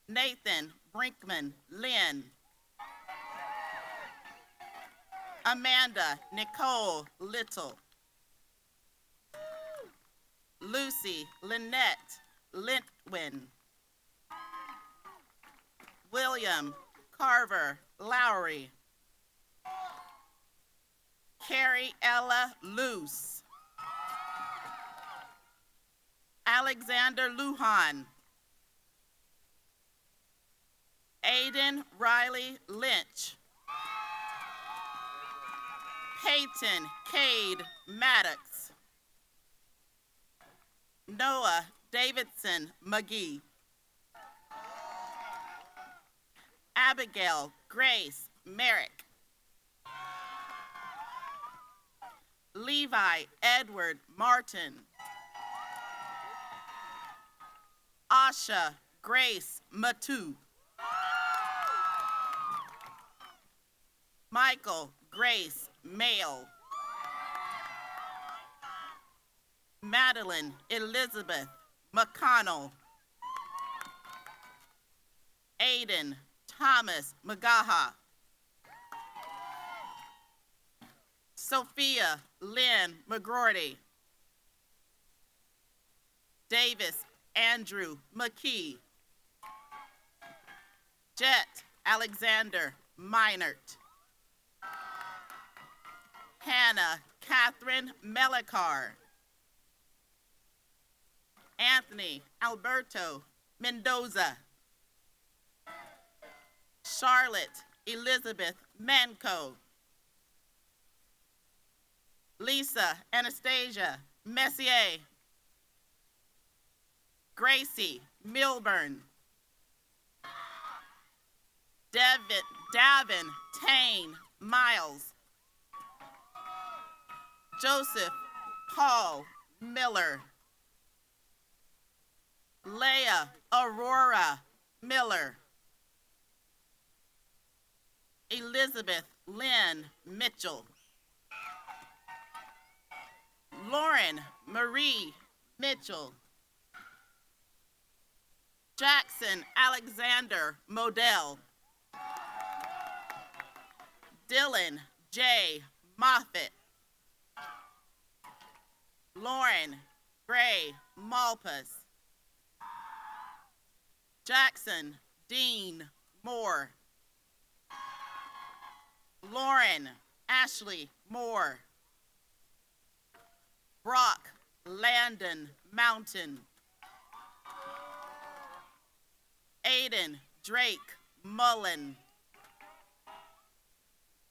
Nathan Brinkman Lynn, Amanda Nicole Little, Lucy Lynette Lintwin, William Carver Lowry, Carrie Ella Luce, Alexander Lujan, Aiden Riley Lynch, Peyton Cade Maddox, Noah Davidson McGee, Abigail Grace Merrick, Levi Edward Martin, Asha Grace Matu, Michael Grace Mail, Madeline Elizabeth McConnell, Aiden Thomas Magaha, Sophia Lynn McGroarty, Davis Andrew McKee, Jet Alexander Meinert, Hannah Catherine Melikar, Anthony Alberto Mendoza, Charlotte Elizabeth Manco, Lisa Anastasia Messier, Gracie Milburn, Davin Tane Miles, Joseph Paul Miller, Leah Aurora Miller, Elizabeth Lynn Mitchell. Lauren Marie Mitchell. Jackson Alexander Modell. Dylan J. Moffitt. Lauren Gray Malpas. Jackson Dean Moore. Lauren Ashley Moore. Brock Landon Mountain. Aiden Drake Mullen.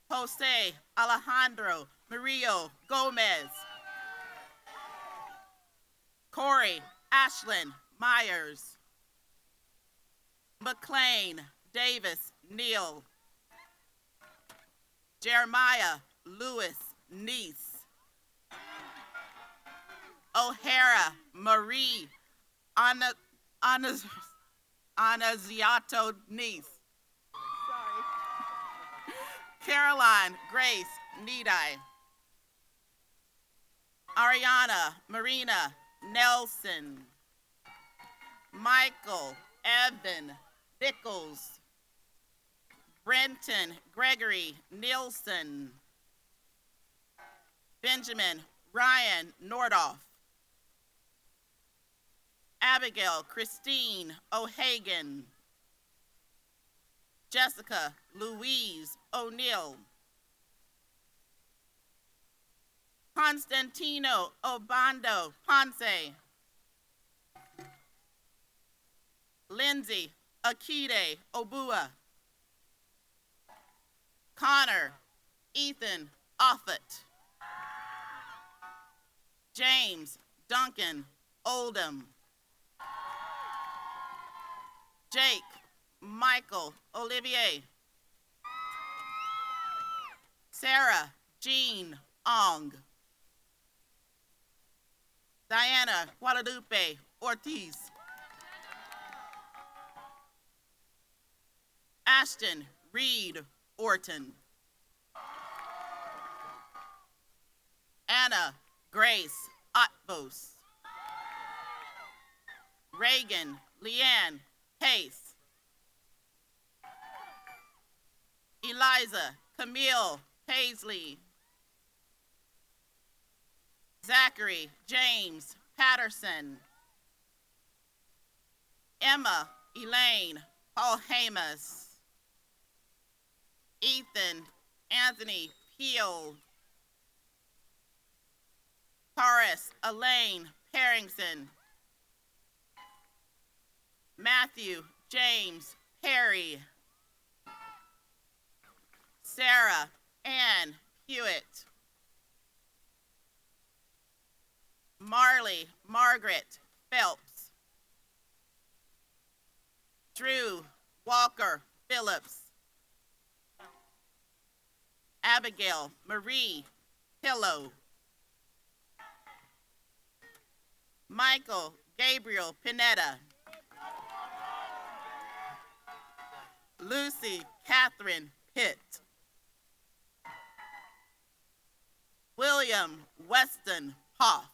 Jose Alejandro Murillo Gomez. Corey Ashlyn Myers. McLean Davis Neal. Jeremiah Lewis Neese. O'Hara Marie Anaziato Neese. Sorry. Caroline Grace Needai. Ariana Marina Nelson. Michael Evan Nichols. Brenton Gregory Nielsen. Benjamin Ryan Nordoff. Abigail Christine O'Hagan. Jessica Louise O'Neill. Constantino Obando Ponce. Lindsay Akide Obua. Connor Ethan Offit. James Duncan Oldham. Jake Michael Olivier. Sarah Jean Ong. Diana Guadalupe Ortiz. Ashton Reed Orton. Anna Grace Otbos. Reagan Leanne Pace. Eliza Camille Paisley. Zachary James Patterson. Emma Elaine Paul Hamas. Ethan Anthony Peel. Taurus Elaine Parrington. Matthew James Perry. Sarah Ann Hewitt. Marley Margaret Phelps. Drew Walker Phillips. Abigail Marie Pillow. Michael Gabriel Pinetta. Lucy Catherine Pitt. William Weston Hoff.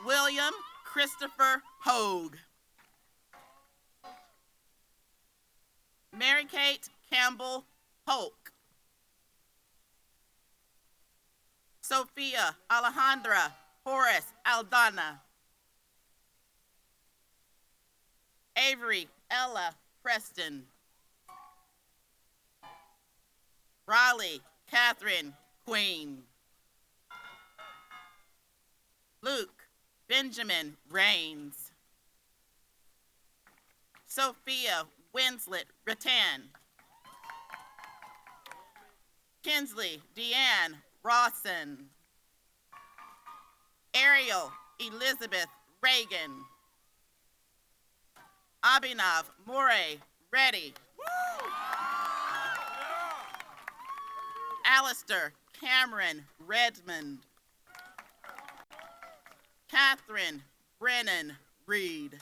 William Christopher Hogue. Mary Kate Campbell Polk. Sophia Alejandra Horace Aldana. Avery Ella Preston. Raleigh Catherine Queen. Luke Benjamin Rains. Sophia Winslet Rattan. Kinsley Deanne Rawson. Ariel Elizabeth Reagan. Abhinav Moray Reddy. Alistair Cameron Redmond. Catherine Brennan Reed.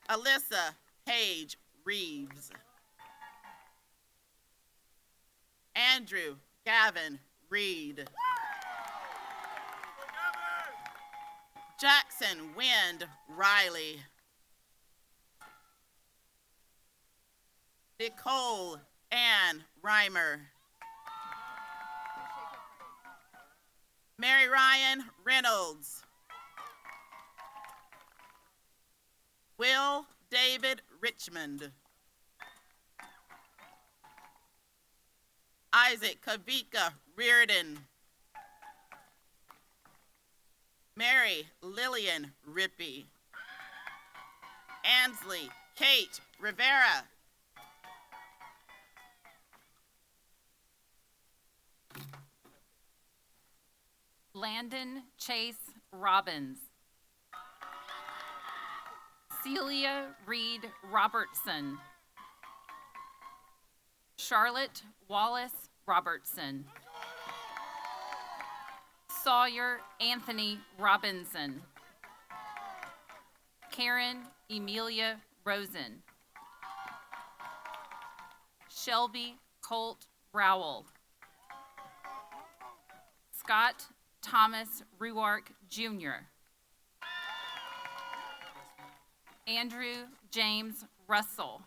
Alyssa Page Reeves. Andrew Gavin Reed. Jackson Wind Riley. Nicole Ann Reimer. Mary Ryan Reynolds. Will David Richmond. Isaac Kavika Reardon. Mary Lillian Rippey. Ansley Kate Rivera. Landon Chase Robbins. Celia Reed Robertson. Charlotte Wallace Robertson. Sawyer Anthony Robinson. Karen Emilia Rosen. Shelby Colt Rowell. Scott Thomas Ruark Jr. Andrew James Russell.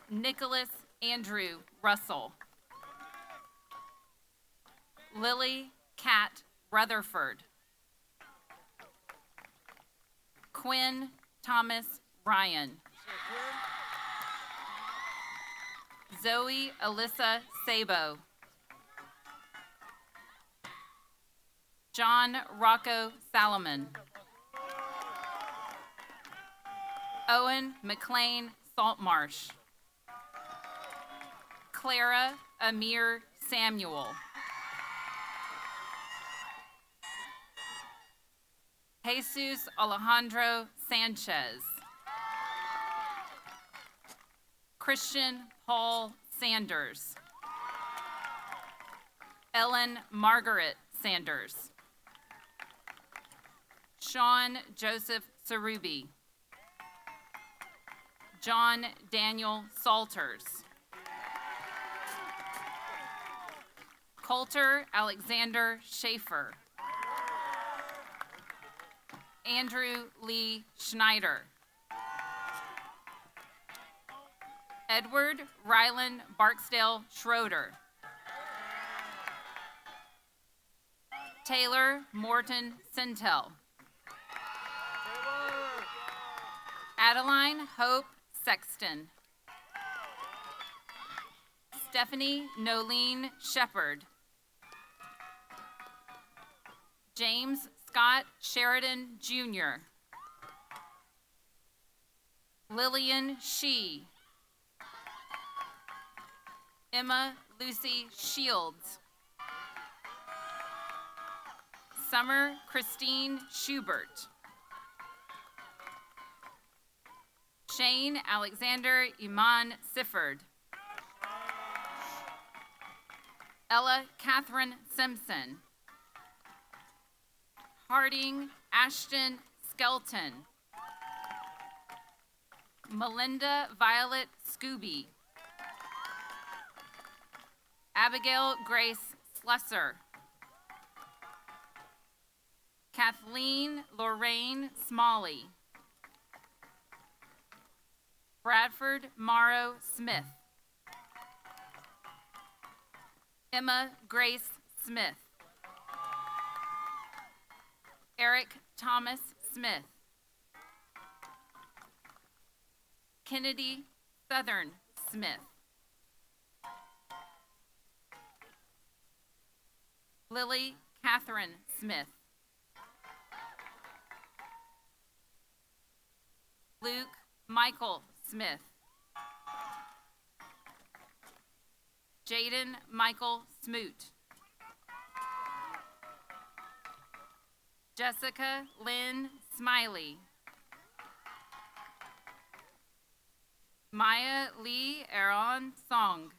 Nicholas Andrew Russell. Lily Kat Rutherford. Quinn Thomas Ryan. Zoe Alyssa Sabo. John Rocco Salomon. Owen McLean Saltmarsh. Clara Amir Samuel. Jesus Alejandro Sanchez. Christian Paul Sanders. Ellen Margaret Sanders. Sean Joseph Sarubi. John Daniel Salters. Coulter Alexander Schaefer. Andrew Lee Schneider. Edward Rylan Barksdale Schroeder. Taylor Morton Sintel. Adeline Hope Sexton. Stephanie Nolene Shepard. James Scott Sheridan Jr. Lillian Shee. Emma Lucy Shields. Summer Christine Schubert. Shane Alexander Iman Sifford. Ella Catherine Simpson. Harding Ashton Skelton. Melinda Violet Scooby. Abigail Grace Slesser. Kathleen Lorraine Smalley. Bradford Morrow Smith. Emma Grace Smith. Eric Thomas Smith. Kennedy Southern Smith. Lily Catherine Smith. Luke Michael Smith. Jaden Michael Smoot. Jessica Lynn Smiley. Maya Lee Aaron Song.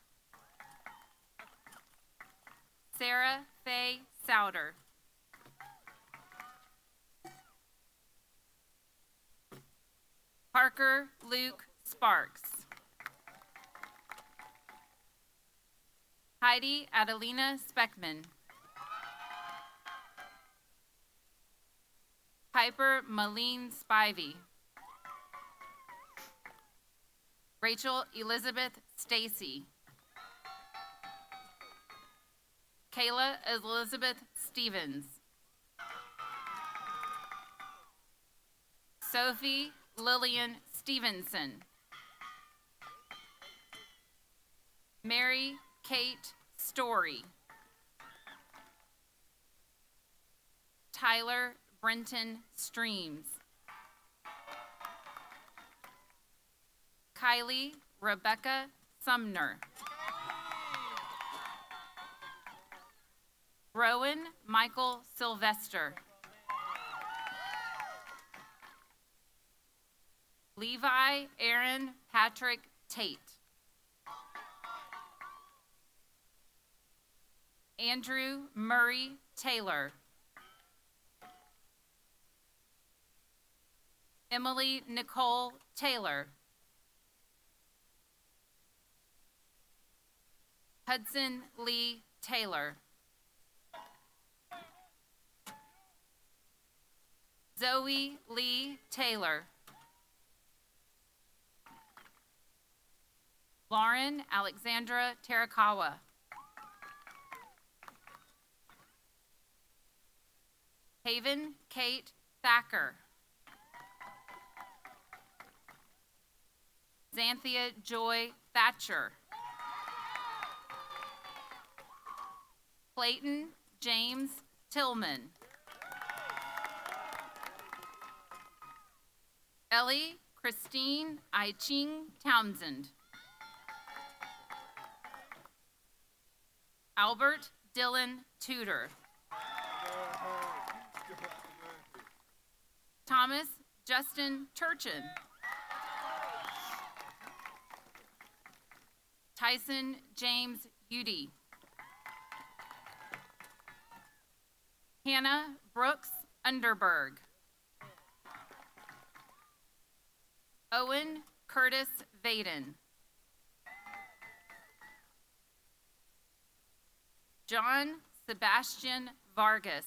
Sarah Faye Souter. Parker Luke Sparks. Heidi Adelina Speckman. Piper Malene Spivey. Rachel Elizabeth Stacy. Kayla Elizabeth Stevens. Sophie Lillian Stevenson. Mary Kate Story. Tyler Brenton Streams. Kylie Rebecca Sumner. Rowan Michael Sylvester. Levi Aaron Patrick Tate. Andrew Murray Taylor. Emily Nicole Taylor. Hudson Lee Taylor. Zoe Lee Taylor. Lauren Alexandra Terakawa. Haven Kate Thacker. Xanthia Joy Thatcher. Clayton James Tillman. Ellie Christine I-Ching Townsend. Albert Dylan Tudor. Thomas Justin Turchin. Tyson James Udy. Hannah Brooks Underberg. Owen Curtis Vaden. John Sebastian Vargas.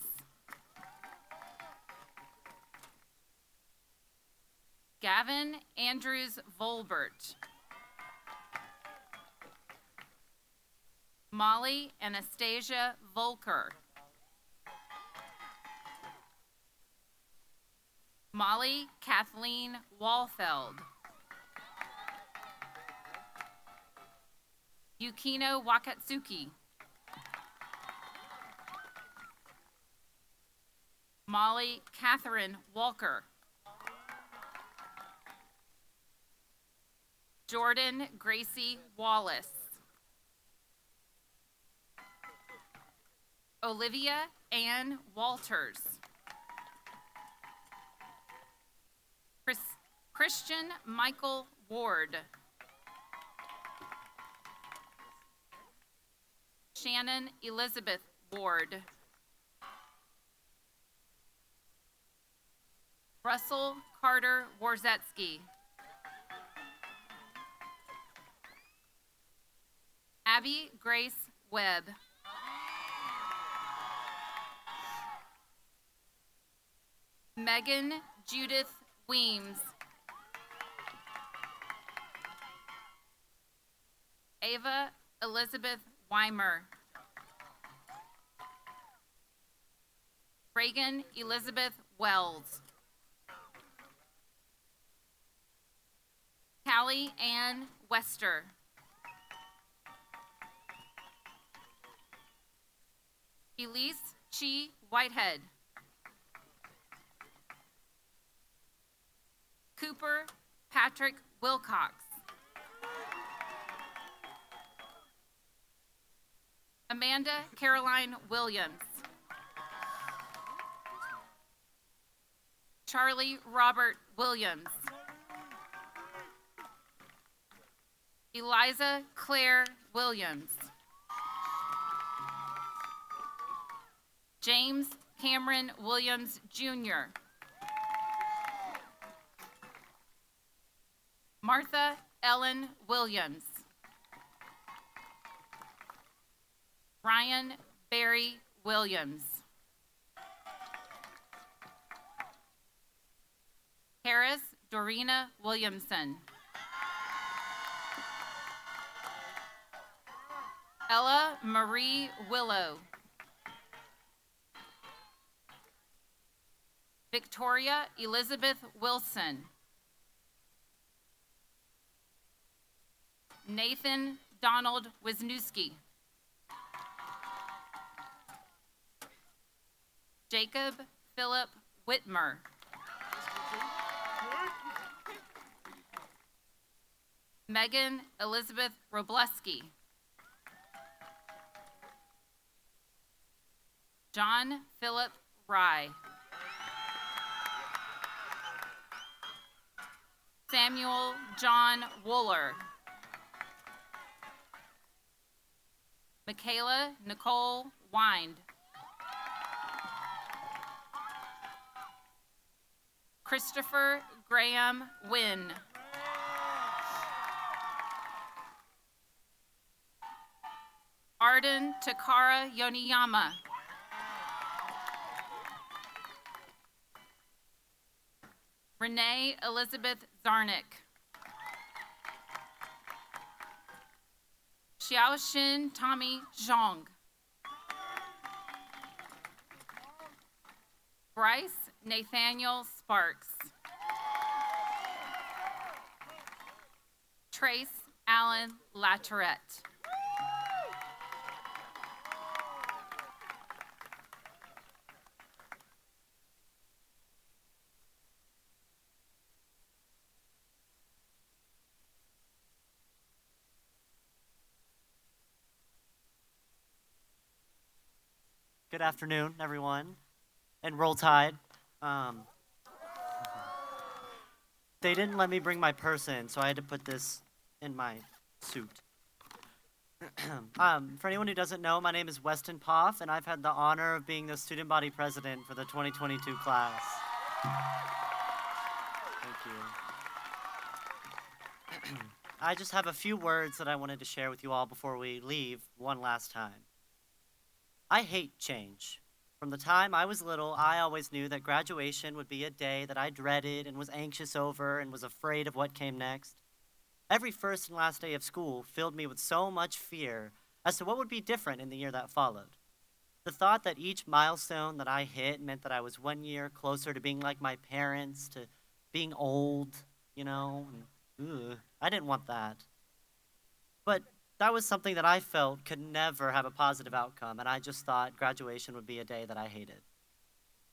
Gavin Andrews Volbert. Molly Anastasia Volker. Molly Kathleen Walfeld. Yukino Wakatsuki. Molly Catherine Walker. Jordan Gracie Wallace. Olivia Ann Walters. Christian Michael Ward. Shannon Elizabeth Ward. Russell Carter Warzetsky. Abby Grace Webb. Megan Judith Weems. Ava Elizabeth Weimer. Reagan Elizabeth Wells. Callie Ann Wester. Elise Chi Whitehead. Cooper Patrick Wilcox. Amanda Caroline Williams. Charlie Robert Williams. Eliza Claire Williams. James Cameron Williams Jr. Martha Ellen Williams. Ryan Barry Williams. Harris Dorina Williamson. Ella Marie Willow. Victoria Elizabeth Wilson. Nathan Donald Wisniewski. Jacob Philip Whitmer. Megan Elizabeth Robleski. John Philip Rye. Samuel John Wooler. Michaela Nicole Wind. Christopher Graham Wynn. Arden Takara Yoniyama. Renee Elizabeth Zarnick. Xiaoxin Tommy Zhang. Bryce Nathaniel Sparks. Trace Allen Latorette. Good afternoon, everyone, and Roll Tide. They didn't let me bring my purse in, so I had to put this in my suit. For anyone who doesn't know, my name is Weston Poff, and I've had the honor of being the student body president for the 2022 class. Thank you. I just have a few words that I wanted to share with you all before we leave one last time. I hate change. From the time I was little, I always knew that graduation would be a day that I dreaded and was anxious over and was afraid of what came next. Every first and last day of school filled me with so much fear as to what would be different in the year that followed. The thought that each milestone that I hit meant that I was 1 year closer to being like my parents, to being old, you know, and, I didn't want that. But that was something that I felt could never have a positive outcome, and I just thought graduation would be a day that I hated.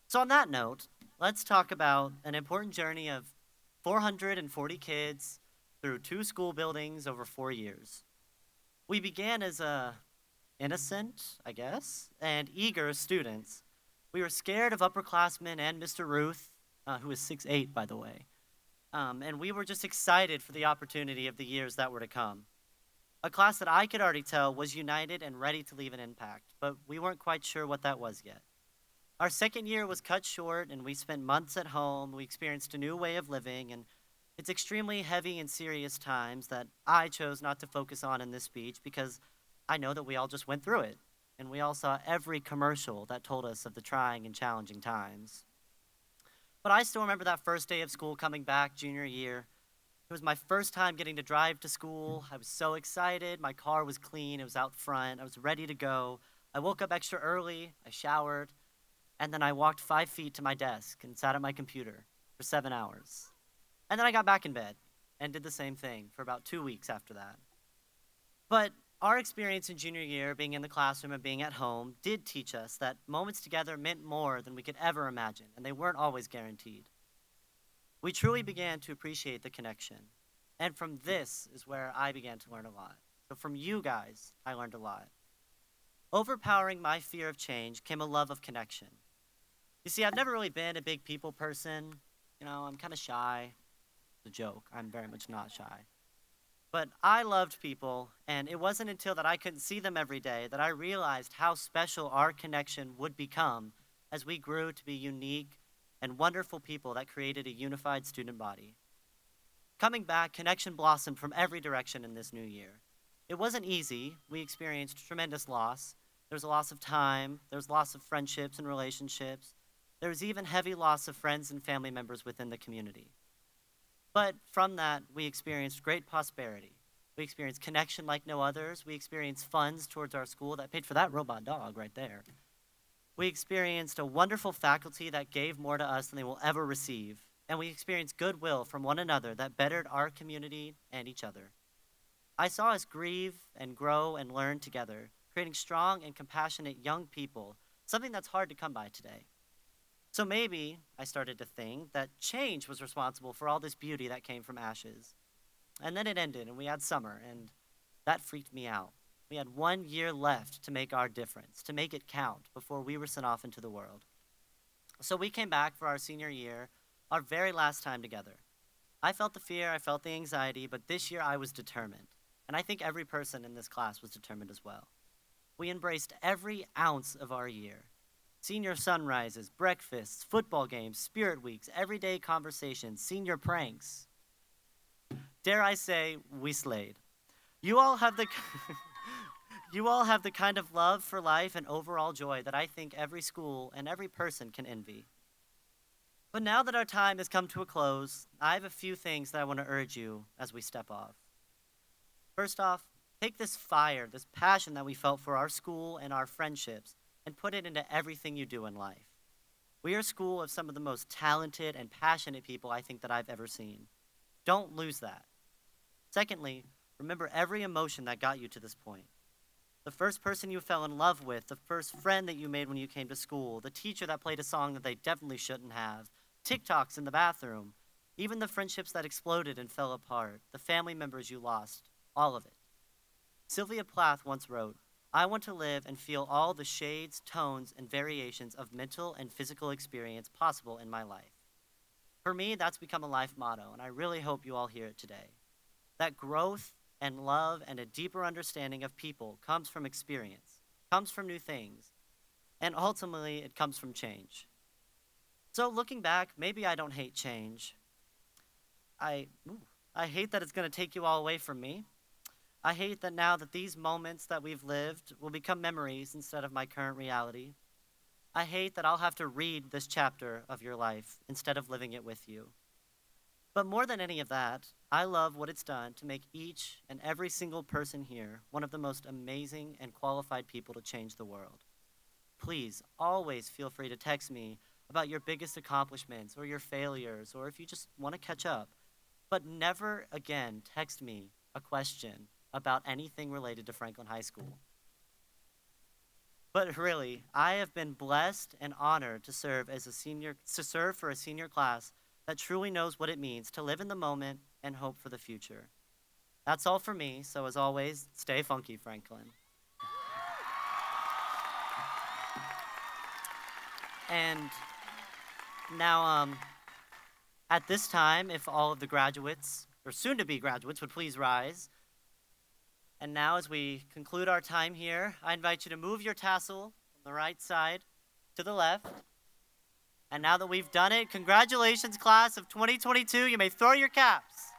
So on that note, let's talk about an important journey of 440 kids through 2 school buildings over 4 years. We began as innocent, I guess, and eager students. We were scared of upperclassmen and Mr. Ruth, who is 6'8", by the way. And we were just excited for the opportunity of the years that were to come. A class that I could already tell was united and ready to leave an impact, but we weren't quite sure what that was yet. Our second year was cut short, and we spent months at home. We experienced a new way of living, and it's extremely heavy and serious times that I chose not to focus on in this speech because I know that we all just went through it, and we all saw every commercial that told us of the trying and challenging times. But I still remember that first day of school coming back junior year. It was my first time getting to drive to school. I was so excited. My car was clean. It was out front. I was ready to go. I woke up extra early. I showered. And then I walked 5 feet to my desk and sat at my computer for 7 hours. And then I got back in bed and did the same thing for about 2 weeks after that. But our experience in junior year, being in the classroom and being at home, did teach us that moments together meant more than we could ever imagine, and they weren't always guaranteed. We truly began to appreciate the connection. And from this is where I began to learn a lot. So from you guys, I learned a lot. Overpowering my fear of change came a love of connection. You see, I've never really been a big people person. You know, I'm kind of shy. It's a joke. I'm very much not shy. But I loved people, and it wasn't until that I couldn't see them every day that I realized how special our connection would become as we grew to be unique and wonderful people that created a unified student body. Coming back, connection blossomed from every direction in this new year. It wasn't easy. We experienced tremendous loss. There was a loss of time. There was loss of friendships and relationships. There was even heavy loss of friends and family members within the community. But from that, we experienced great prosperity. We experienced connection like no others. We experienced funds towards our school that paid for that robot dog right there. We experienced a wonderful faculty that gave more to us than they will ever receive. And we experienced goodwill from one another that bettered our community and each other. I saw us grieve and grow and learn together, creating strong and compassionate young people, something that's hard to come by today. So maybe I started to think that change was responsible for all this beauty that came from ashes. And then it ended, and we had summer, and that freaked me out. We had 1 year left to make our difference, to make it count before we were sent off into the world. So we came back for our senior year, our very last time together. I felt the fear, I felt the anxiety, but this year I was determined. And I think every person in this class was determined as well. We embraced every ounce of our year. Senior sunrises, breakfasts, football games, spirit weeks, everyday conversations, senior pranks. Dare I say, we slayed. You all have the kind of love for life and overall joy that I think every school and every person can envy. But now that our time has come to a close, I have a few things that I want to urge you as we step off. First off, take this fire, this passion that we felt for our school and our friendships, and put it into everything you do in life. We are a school of some of the most talented and passionate people I think that I've ever seen. Don't lose that. Secondly, remember every emotion that got you to this point. The first person you fell in love with, the first friend that you made when you came to school, the teacher that played a song that they definitely shouldn't have, TikToks in the bathroom, even the friendships that exploded and fell apart, the family members you lost, all of it. Sylvia Plath once wrote, "I want to live and feel all the shades, tones, and variations of mental and physical experience possible in my life." For me, that's become a life motto, and I really hope you all hear it today. That growth and love and a deeper understanding of people comes from experience, comes from new things, and ultimately it comes from change. So looking back, maybe I don't hate change. I hate that it's going to take you all away from me. I hate that now that these moments that we've lived will become memories instead of my current reality. I hate that I'll have to read this chapter of your life instead of living it with you. But more than any of that, I love what it's done to make each and every single person here one of the most amazing and qualified people to change the world. Please always feel free to text me about your biggest accomplishments or your failures, or if you just want to catch up. But never again text me a question about anything related to Franklin High School. But really, I have been blessed and honored to serve for a senior class that truly knows what it means to live in the moment and hope for the future. That's all for me, so as always, stay funky, Franklin. And now, at this time, if all of the graduates, or soon-to-be graduates, would please rise. And now, as we conclude our time here, I invite you to move your tassel from the right side to the left. And now that we've done it, congratulations, class of 2022. You may throw your caps.